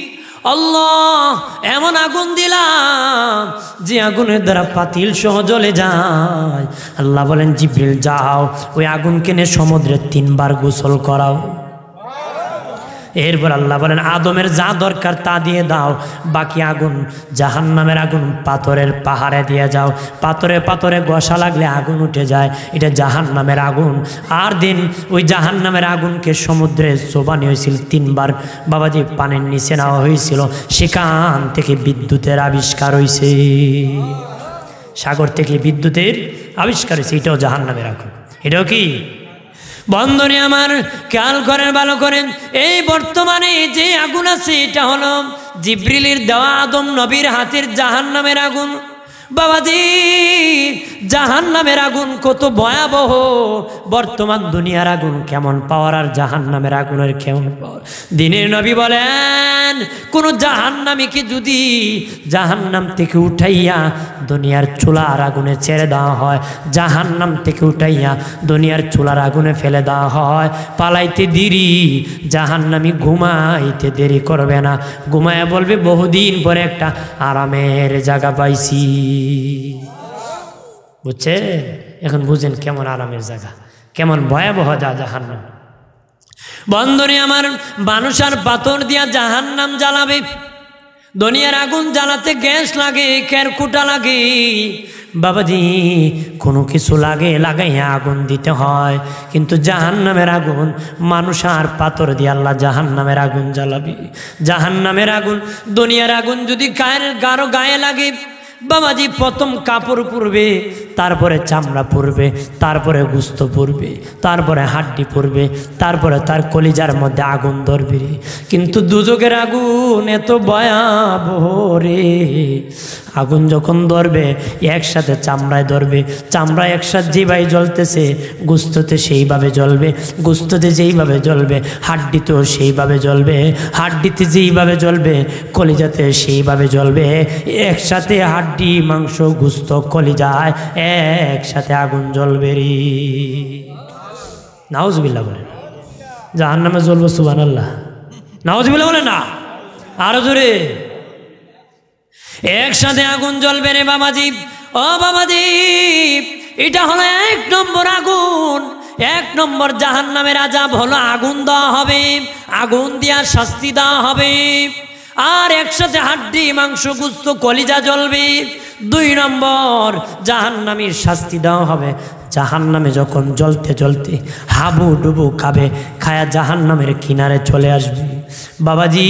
Speaker 1: আল্লাহ এমন আগুন দিলাম যে আগুনের দ্বারা পাতিল সহ জ্বলে যায়। আল্লাহ বলেন জিবরিল যাও, ওই আগুনকে নিয়ে সমুদ্রে 3 বার গোসল করাও। এরপর আল্লাহ বলেন আদমের যা দরকার তা দিয়ে দাও, বাকি আগুন জাহান্নামের আগুন পাথরের পাহাড়ে দিয়ে যাও। পাথরে পাথরে ঘষা লাগলে আগুন উঠে যায়, এটা জাহান্নামের আগুন। আর দিন ওই জাহান্নামের আগুনকে সমুদ্রে চোবানি হয়েছিল 3 বার বাবাজি, পানির নিচে নেওয়া হয়েছিল। সেখান থেকে বিদ্যুতের আবিষ্কার হয়েছে, সাগর থেকে বিদ্যুতের আবিষ্কার হয়েছে। এটাও জাহান্নামের আগুন। এটাও কি বন্ধনে আমার খেয়াল করেন ভালো করেন। এই বর্তমানে যে আগুন আছে এটা হলো জিবরিলের দেওয়া আদম নবীর হাতের জাহান্নামের আগুন। বাবাজি জাহান্নামের আগুন কত ভয়াবহ। বর্তমান দুনিয়ার আগুন কেমন পাওয়ার আর জাহান্নামের আগুনের কেমন পাওয়ার। দিনের নবী বলেন কোন জাহান্নামীকে যদি জাহান্নাম থেকে উঠাইয়া দুনিয়ার চুলার আগুনে ছেড়ে দেওয়া হয়, জাহান্নাম থেকে উঠাইয়া দুনিয়ার চুলার আগুনে ফেলে দেওয়া হয়, পালাইতে দেরি, জাহান্নামী ঘুমাইতে দেরি করবে না। ঘুমায়া বলবে বহুদিন পরে একটা আরামের জায়গা পাইছি। বুঝছে? এখন বুঝেন কেমন আরামের জায়গা, কেমন ভয়াবহ জাহান্নাম। বন্ধনে আমার মানুষ আর পাথর দিয়া জাহান্নাম জ্বালাবে। দুনিয়ার আগুন জ্বালাতে গ্যাস লাগে, কেরকুটা লাগে, বাবাজি কোনো কিছু লাগে লাগাইয়া আগুন দিতে হয়। কিন্তু জাহান্নামের আগুন মানুষ আর পাথর দিয়ে আল্লাহ জাহান্নামের আগুন জ্বালাবে। জাহান্নামের আগুন দুনিয়ার আগুন যদি গাঢ় গায়ে লাগে বাবাজি, প্রথম কাপড় পরবে, তারপরে চামড়া পরবে, তারপরে গোস্ত পরবে, তারপরে হাড্ডি পরবে, তারপরে তার কলিজার মধ্যে আগুন ধরবে। কিন্তু দুজকের আগুন এত ভয়াবহ রে। আগুন যখন ধরবে একসাথে চামড়ায় ধরবে, চামড়ায় একসাথে যেভাবে জ্বলতেছে গোস্ততে সেইভাবে জ্বলবে, গোস্ততে যেইভাবে জ্বলবে হাড্ডিতেও সেইভাবে জ্বলবে, হাড্ডিতে যেইভাবে জ্বলবে কলিজাতে সেইভাবে জ্বলবে। একসাথে হাড্ডি মাংস গোস্ত কলিজায় একসাথে আগুন জ্বলবে রে। নাউজুবিল্লাহ বলে জাহান্নামে জ্বলবো, সুবহানাল্লাহ। নাউজুবিল্লাহ বলে না, আরো জোরে। একসাথে আগুন জ্বলবে রে বাবাজি। ও বাবাজি, এটা হলো 1 নম্বর আগুন। 1 নম্বর জাহান্নামের আযাব হলো আগুন দেওয়া হবে, আগুন দেওয়ার শাস্তি দেওয়া হবে। আর একসাথে হাড্ডি মাংস গোস্ত কলিজা জ্বলবে। 2 নম্বর জাহান্নামীর শাস্তি দেওয়া হবে। জাহান্নামে যখন জ্বলতে জ্বলতে হাবু ডুবু খাবে, খায়া জাহান্নামের কিনারে চলে আসবে। বাবাজি,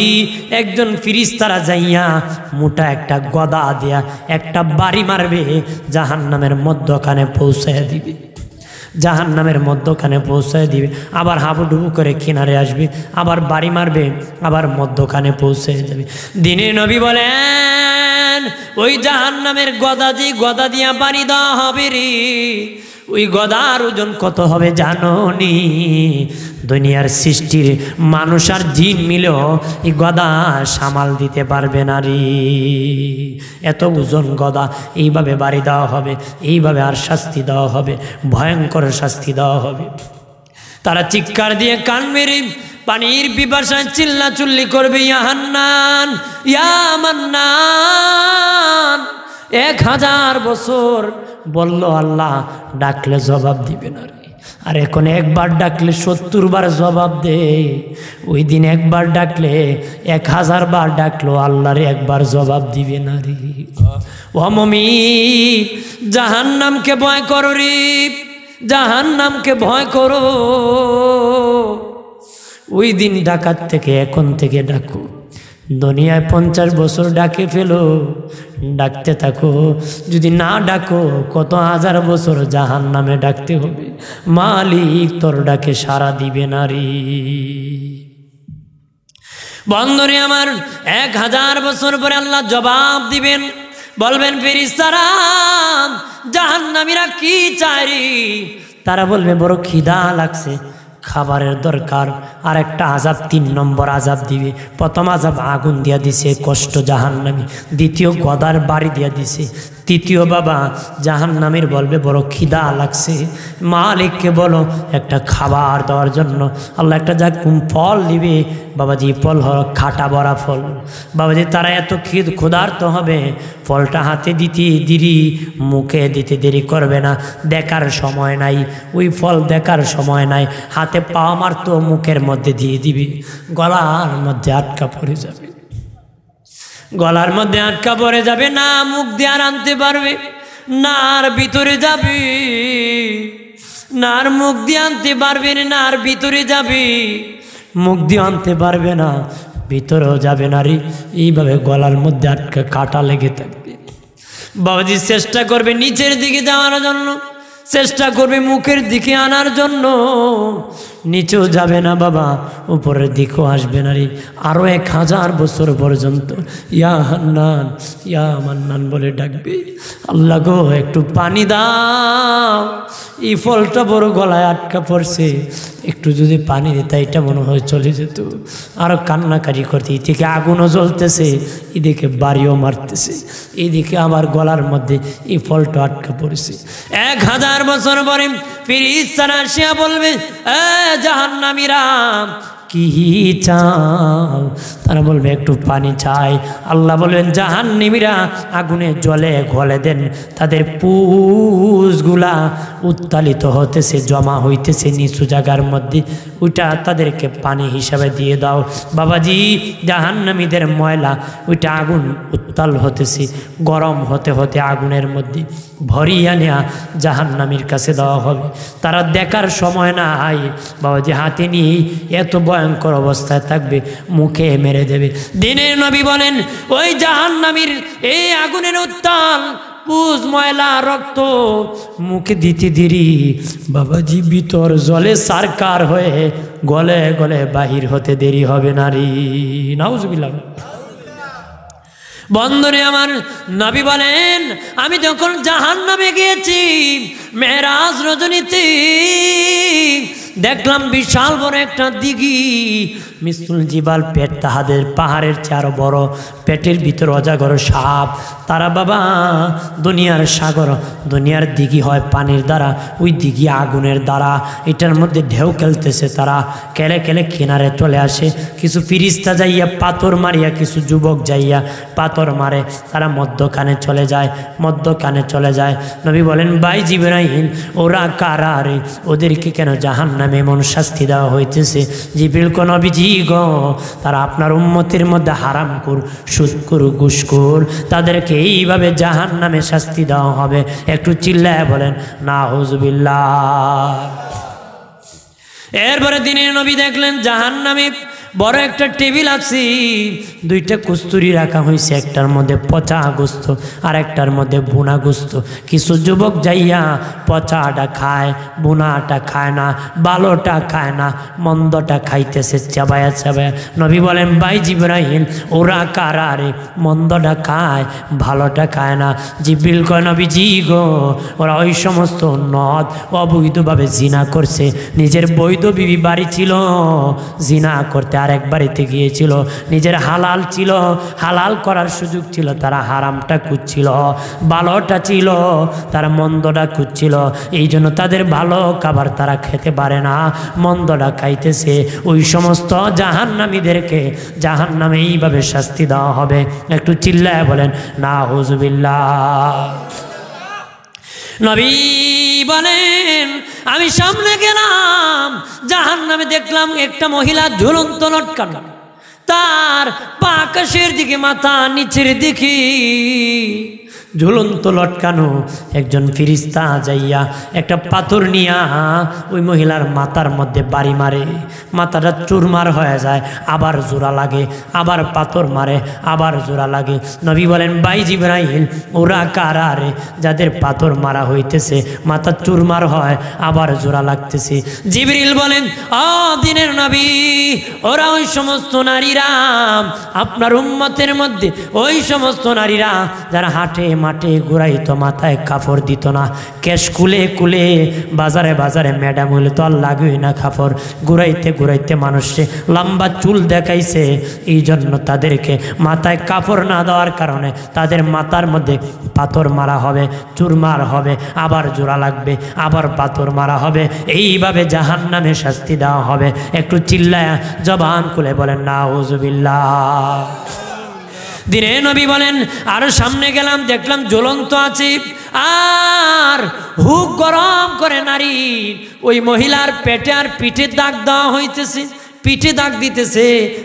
Speaker 1: একজন ফিরিস্তারা যাইয়া মোটা একটা গদা দিয়া একটা বাড়ি মারবে, জাহান্নামের মধ্যখানে পৌঁছায় দিবে। জাহান্নামের মধ্যখানে পৌঁছায় দিবে, আবার হাবুডুবু করে কিনারে আসবে, আবার বাড়ি মারবে, আবার মধ্যখানে পৌঁছে যাবে। দিনে নবী বলেন, ওই জাহান্নামের গদা দিয়া বাড়ি দেওয়া হবে রে, ওই গদার ওজন কত হবে জানো নি? দুনিয়ার সৃষ্টির মানুষ আর জিন মিলেও এই গদা সামাল দিতে পারবে না রে। এত ওজন গদা এইভাবে বাড়ি দেওয়া হবে, এইভাবে আর শাস্তি দেওয়া হবে, ভয়ঙ্কর শাস্তি দেওয়া হবে। তারা চিৎকার দিয়ে কান মেরে পানির পিপাসায় চিল্লাচিল্লি করবে, ইয়া হান্নান, ইয়া মান্নান। 1000 বছর বলল আল্লাহ, ডাকলে জবাব দিবে না রে। আর এখন একবার ডাকলে 70 বার জবাব দে। ওই দিন একবার ডাকলে 1000 বার ডাকলো আল্লাহরে একবার জবাব দিবে না রে। ও মুমিন, জাহান্নামকে ভয় করো রে, জাহান্নামকে ভয় করো। ওই দিন ডাকার থেকে এখন থেকে ডাকো। দুনিয়ায় 50 বছর ডাকে ফেলো, ডাকতে থাকো। যদি না ডাকো, কত 1000 বছর জাহান্নামে ডাকতে হবে। মালিক তোর ডাকে সাড়া দিবে না রে। বন্ধুরে আমার, 1000 বছর পরে আল্লাহ জবাব দিবেন, বলবেন ফেরেশতারা জাহান্নামীরা কি চায়? তারা বলবে বড় খিদা লাগছে, খাবারের দরকার। আর একটা আযাব, 3 নম্বর আযাব দিবে। প্রথম আযাব আগুন দিয়া দিছে, কষ্ট জাহান্নামী। দ্বিতীয় গদার বাড়ি দিয়া দিছে। তৃতীয় বাবা জাহান্নামীর বলবে বড় খিদা লাগছে, মালিককে বলো একটা খাবার দেওয়ার জন্য। আল্লাহ একটা যা ফল দিবে বাবাজি, ফল হলো খাটা বড়া ফল। বাবাজি, তারা এত ক্ষুধার্ত হবে, ফলটা হাতে দিতে দেরি, মুখে দিতে দেরি করবে না। দেখার সময় নাই, ওই ফল দেখার সময় নাই। হাতে পাও মারতো, মুখের মধ্যে দিয়ে দিবি, গলার মধ্যে আটকা পড়ে যাবে। গলার মধ্যে আটকা পড়ে যাবে, না মুখ দিয়ে আর আনতে পারবে না, আর ভিতরে যাবে না, আর মুখ দিয়ে আনতে পারবে না, আর ভিতরে যাবে। মুখ দিয়ে আনতে পারবে না, ভিতরেও যাবে না রে। এইভাবে গলার মধ্যে আটকা কাটা লেগে থাকবে। বাবাজি চেষ্টা করবে নিচের দিকে যাওয়ার জন্য, চেষ্টা করবে মুখের দিকে আনার জন্য, নিচেও যাবে না বাবা, উপরের দিকেও আসবে না রে। আরো 1000 বছর পর্যন্ত ইয়া হান্নান, ইয়া মান্নান বলে ডাকবে, আল্লাহ গো একটু পানি দাও, এই ফলটা বড় গলায় আটকা পড়ছে, একটু যদি পানি দিতে এটা মনে হয় চলে যেত। আরো কান্নাকারি করতে, এদিকে আগুনও জ্বলতেছে, এদিকে বাড়িও মারতেছে, এইদিকে আবার গলার মধ্যে এই ফলটা আটকা পড়েছে। 1000 বছর পরে ফেরেশতারা আসিয়া বলবে, জাহান্নামীরা কি চাও? তারা বলবে একটু পানি চাই। আল্লাহ বলবেন জাহান্নামীরা আগুনে জ্বলে গলে দেন, তাদের পুষগুলা উত্তালিত হতেছে, জমা হইতেছে নিচু জায়গার মধ্যে, ওইটা তাদেরকে পানি হিসাবে দিয়ে দাও। বাবাজি জাহান্নামীদের ময়লা, ওইটা আগুন উত্তাল হতেছে, গরম হতে হতে আগুনের মধ্যে ভরিয়া নেয়া জাহান্নামীর কাছে দেওয়া হবে। তারা দেখার সময় না আই বাবাজি, হাতে নিয়ে এত ভয়ঙ্কর অবস্থায় থাকবে, মুখে মেরে দেবে। দিনের নবী বলেন, ওই জাহান্নামীর এই আগুনের উত্তাল পুজ ময়লা রক্ত মুখে দিতে দেরি বাবাজি ভিতর জলে সারকার হয়ে গলে গলে বাহির হতে দেরি হবে নারী। নাউজুবিল্লাহ। বন্ধুরে আমার, নবী বলেন আমি যখন জাহান্নামে গিয়েছি মেরাজ রজনীতে, দেখলাম বিশাল বড় একটা দিঘি, মিসলুল জিবাল, পেট তাহাদের পাহাড়ের চেয়ে আরো বড়, পেটের ভিতর অজাগর সাপ। তারা বাবা দুনিয়ার সাগর, দুনিয়ার দিঘি হয় পানির দ্বারা, ওই দিঘি আগুনের দ্বারা, এটার মধ্যে ঢেউ খেলতেছে। তারা কেলে কেলে কিনারে চলে আসে। কিছু ফিরিস্তা যাইয়া পাথর মারিয়া, কিছু যুবক যাইয়া পাথর মারে, তারা মধ্যখানে চলে যায়, মধ্যখানে চলে যায়। নবী বলেন ভাই জিবরাইল, ওরা কারা রে? ওদেরকে কেন জাহান্নামে এমন শাস্তি দেওয়া হইতেছে? জিবরিল কো নবীজি গো, তারা আপনার উম্মতের মধ্যে হারামখোর, সুদখোর, ঘুষখোর, তাদেরকে এইভাবে জাহান্নামে শাস্তি দেওয়া হবে। একটু চিল্লায় বলেন নাউজুবিল্লাহ। এরপরে দিনের নবী দেখলেন জাহান্নামে বড় একটা টেবিল আছে, দুইটা কস্তুরি রাখা হয়েছে, একটার মধ্যে পচা গোস্ত আর একটার মধ্যে বুনা গোস্ত। কিছু যুবক যাইয়া পচাটা খায়, বুনাটা খায় না, ভালোটা খায় না, মন্দটা খাইতেছে চাবায়া চাবায়া। নবী বলেন ভাই জিবরাইল, ওরা কারা রে? মন্দটা খায়, ভালোটা খায় না। জিবরিল কয় নবীজি গো, ওরা ওই সমস্ত নদ অবৈধভাবে জিনা করছে। নিজের বৈধ বিবি বাড়ি ছিল, জিনা করতে আরেক বাড়িতে গিয়েছিল, নিজের হালাল ছিল, হালাল করার সুযোগ ছিল, তারা হারামটা খুঁজছিল। ভালোটা ছিল, তারা মন্দটা খুঁজছিল। এই জন্য তাদের ভালো খাবার তারা খেতে পারে না, মন্দটা খাইতেছে। ওই সমস্ত জাহান্নামীদেরকে জাহান্নামে এইভাবে শাস্তি দেওয়া হবে। একটু চিল্লায় বলেন নাউজুবিল্লাহ। নবী বলেন আমি সামনে গেলাম, জাহান্নামে দেখলাম একটা মহিলা ঝুলন্ত লটকানো, তার পা আকাশের দিকে, মাথা নিচের দিকে ঝুলন্ত লটকানো। একজন ফিরিস্তা যাইয়া একটা পাথর নিয়া ওই মহিলার মাথার মধ্যে বাড়ি মারে, মাথাটা চুরমার হয়ে যায়, আবার জোড়া লাগে, আবার পাথর মারে, আবার জোড়া লাগে। নবী বলেন ভাই জিবরাইল, ওরা কারা রে? যাদের পাথর মারা হইতেছে, মাথা চুরমার হয়, আবার জোড়া লাগতেছে। জিবরিল বলেন ও দিনের নবী, ওরা ওই সমস্ত নারীরা, আপনার উম্মতের মধ্যে ওই সমস্ত নারীরা যারা হাটে মাঠে ঘুরাইতো, মাথায় কাপড় দিত না, কেশ কুলে কুলে বাজারে বাজারে ম্যাডাম হইলে তো আর লাগবে না কাপড়, ঘুরাইতে ঘুরাইতে মানুষে লম্বা চুল দেখাইছে। এই জন্য তাদেরকে মাথায় কাপড় না দেওয়ার কারণে তাদের মাথার মধ্যে পাথর মারা হবে, চুরমার হবে, আবার জোড়া লাগবে, আবার পাথর মারা হবে। এইভাবে জাহান্নামে শাস্তি দেওয়া হবে। একটু চিল্লায়া জবান খুলে বলেন নাউজুবিল্লাহ। দিনে নবী বলেন আর সামনে গেলাম, দেখলাম জ্বলন্ত আছে, আর হুক গরম করে নারী ওই মহিলার পেটে আর পিঠে দাগ দেওয়া হইতেছে, পিঠে দাগ দিতেছে,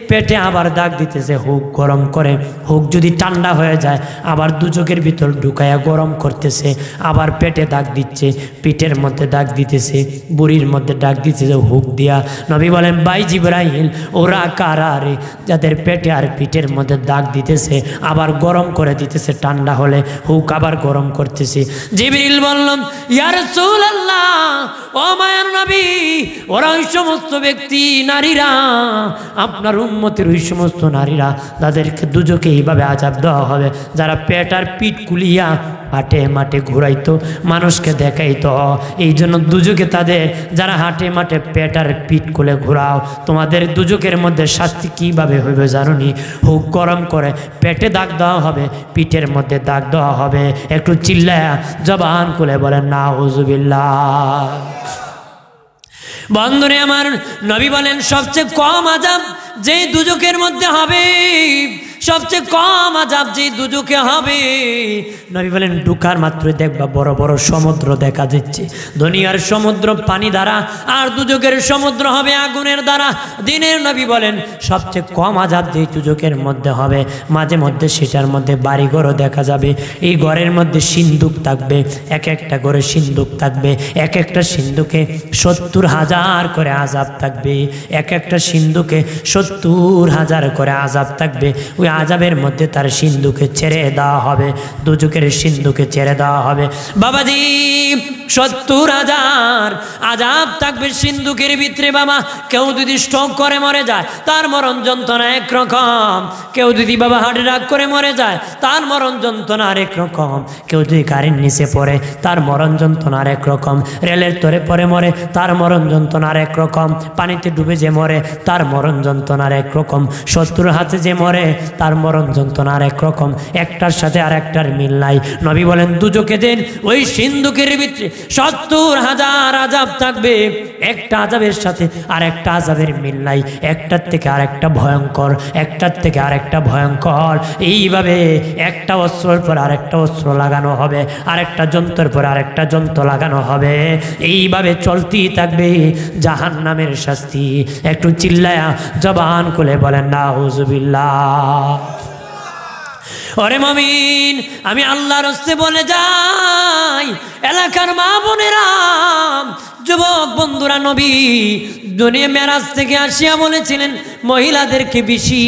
Speaker 1: পেটে আবার দাগ দিতেছে, হুক গরম করে। হুক যদি ঠান্ডা হয়ে যায় আবার দুচোখের ভিতর ঢুকাইয়া গরম করতেছে, আবার পেটে দাগ দিচ্ছে, পিঠের মধ্যে দাগ দিতেছে, বুড়ির মধ্যে দাগ দিতেছে হুক দিয়া। নবী বলেন ভাই জিবরাইল, ওরা কারা রে? যাদের পেটে আর পিঠের মধ্যে দাগ দিতেছে, আবার গরম করে দিতেছে, ঠান্ডা হলে হুক আবার গরম করতেছে। জিবরিল বললাম ইয়া রাসূলুল্লাহ, ও মায়ার নবী, ওরা ওই সমস্ত ব্যক্তি নারীরা, আপনার উম্মতের ওই সমস্ত নারীরা, তাদেরকে দুজকে এইভাবে আযাব দেওয়া হবে, যারা পেট আর পিঠ কুলিয়া হাটে মাঠে ঘুরাইতো, মানুষকে দেখাইতো। এই জন্য দুজকে তাদের, যারা হাটে মাঠে পেট আর পিঠ খুলে ঘুরাও, তোমাদের দুজকের মধ্যে শাস্তি কিভাবে হইবে জানুনি? হুক গরম করে পেটে দাগ দেওয়া হবে, পিঠের মধ্যে দাগ দেওয়া হবে। একটু চিল্লায়া জবান খুলে বলেন নাউজুবিল্লাহ। বন্ধুরে আমার, নবী বলেন সবচেয়ে কম আযাব যে দুজকের মধ্যে হবে, সবচেয়ে কম আযাব যে দুজকে হবে, নবী বলেন ঢুকার মাত্র দেখবা বড় বড় সমুদ্র দেখা যাচ্ছে, দুনিয়ার সমুদ্র পানি দ্বারা, আর দুজকের সমুদ্র হবে আগুনের দ্বারা। দিনের নবী বলেন সবচেয়ে কম আযাব যে দুজকের মধ্যে হবে, মাঝে মধ্যে সেটার মধ্যে বাড়িঘরও দেখা যাবে। এই ঘরের মধ্যে সিন্দুক থাকবে, এক একটা ঘরে সিন্দুক থাকবে, এক একটা সিন্দুকে ৭০,০০০ করে আযাব থাকবে, এক একটা সিন্দুকে ৭০,০০০ করে আযাব থাকবে। ওই আযাবের মধ্যে তার সিন্ধুকে ছেড়ে দেওয়া হবে, দুজকের সিন্ধুকে ছেড়ে দেওয়া হবে। বাবাজি 70,000 আযাব থাকবে সিন্ধুকের ভিতরে বাবা। কেউ যদি স্ট্রোক করে মরে যায় তার মরণ যন্ত্রণা একরকম, কেউ যদি বাবা হার্ট অ্যাটাক করে মরে যায় তার মরণ যন্ত্রণা আরেক রকম, কেউ যদি কারেন্ট নিচে পড়ে তার মরণ যন্ত্রণা আরেক রকম, রেলের তরে পরে মরে তার মরণ যন্ত্রণা আরেক রকম, পানিতে ডুবে যে মরে তার মরণ যন্ত্রণা আরেক রকম, শত্রুর হাতে যে মরে তার মরণ যন্ত্রণা আরেক রকম। একটার সাথে আর একটার মিল নাই। নবী বলেন দুজকে দেন ওই সিন্ধুকের ভিতরে 70,000 আযাব থাকবে, একটা আযাবের সাথে আর একটা আযাবের মিল নাই, একটার থেকে আর একটা ভয়ঙ্কর, একটার থেকে আর একটা ভয়ঙ্কর। এইভাবে একটা অস্ত্রের পর আরেকটা অস্ত্র লাগানো হবে, আরেকটা যন্ত্রের পর আরেকটা যন্ত্র লাগানো হবে, এইভাবে চলতেই থাকবে জাহান্নামের শাস্তি। একটু চিল্লায়া জবান খুলে বলেন নাউজুবিল্লাহ। ওরে মুমিন, আমি আল্লাহর হস্তে বলে যাই, এলাকার মা বোনেরা, যুবক বন্ধুরা, নবী দুনিয়া মেরাজ থেকে আসিয়া বলেছিলেন মহিলাদেরকে বেশি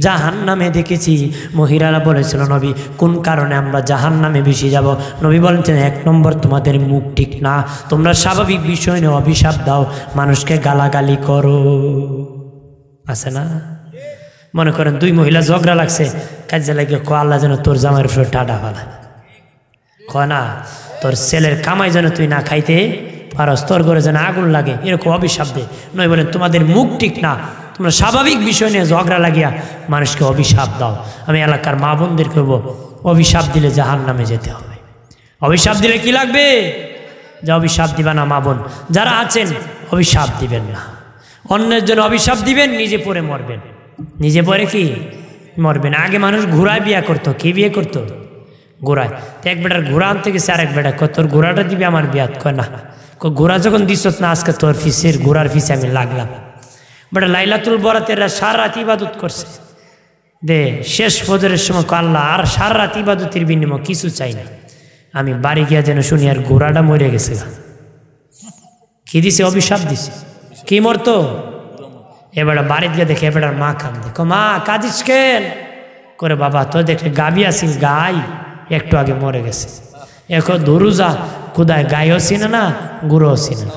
Speaker 1: জাহান্নামে দেখেছি। মহিলারা বলেছিল নবী কোন কারণে আমরা জাহান্নামে বেশি যাব? নবী বলেছেন 1 নম্বর তোমাদের মুখ ঠিক না, তোমরা স্বাভাবিক বিষয় নিয়ে অভিশাপ দাও, মানুষকে গালাগালি করো। আছে না? মনে করেন 2 মহিলা ঝগড়া লাগছে, কাজে লাগে ক আল্লাহ যেন তোর জামাইয়ের উপরে টাটা ফেলা, কয় না তোর ছেলের কামাই যেন তুই না খাইতে পারস, তোর ঘরে যেন আগুন লাগে, এরকম অভিশাপ দে। নয় বলেন তোমাদের মুখ ঠিক না, তোমরা স্বাভাবিক বিষয় নিয়ে ঝগড়া লাগিয়া মানুষকে অভিশাপ দাও। আমি এলাকার মা বোনদের করব, অভিশাপ দিলে জাহান্নামে যেতে হবে। অভিশাপ দিলে কি লাগবে? যে অভিশাপ দিবা না মা বোন যারা আছেন, অভিশাপ দিবেন না। অন্যের জন্য অভিশাপ দিবেন, নিজে পরে মরবেন। নিজে পরে কি মরবেন? আগে মানুষ ঘোড়ায় বিয়া করতো। কি বিয়ে করতো? ঘোড়ায়। তো এক বেটার ঘোড়া আনতে গেছে, আরেক বেটা কয় তোর ঘোড়াটা দিবি আমার বিয়াত? কয় না। ঘোড়া যখন দিস না, আজকে তোর ফিসের ঘোড়ার ফিসে আমি লাগলাম। বেটা লাইলাতুল বরাতের সারা রাত ইবাদত করছে, দে শেষ ফজরের সময় আল্লাহ আর সারা রাত ইবাদতের বিনিময় কিছু চাই না, আমি বাড়ি গিয়া যেন শুনি আর ঘোড়াটা মরে গেছে। কি দিছে? অভিশাপ দিছে। কি মরতো? এবার বাড়িতে গিয়ে দেখে এবার মা কান্দে, দেখো মা কাঁদিস কেন? করে বাবা তো দেখে গাবি আসিস, গাই একটু আগে মরে গেছে। এখন ধরু যা কোদায় গাইও চিনে না, গুঁড়োও চিনে না।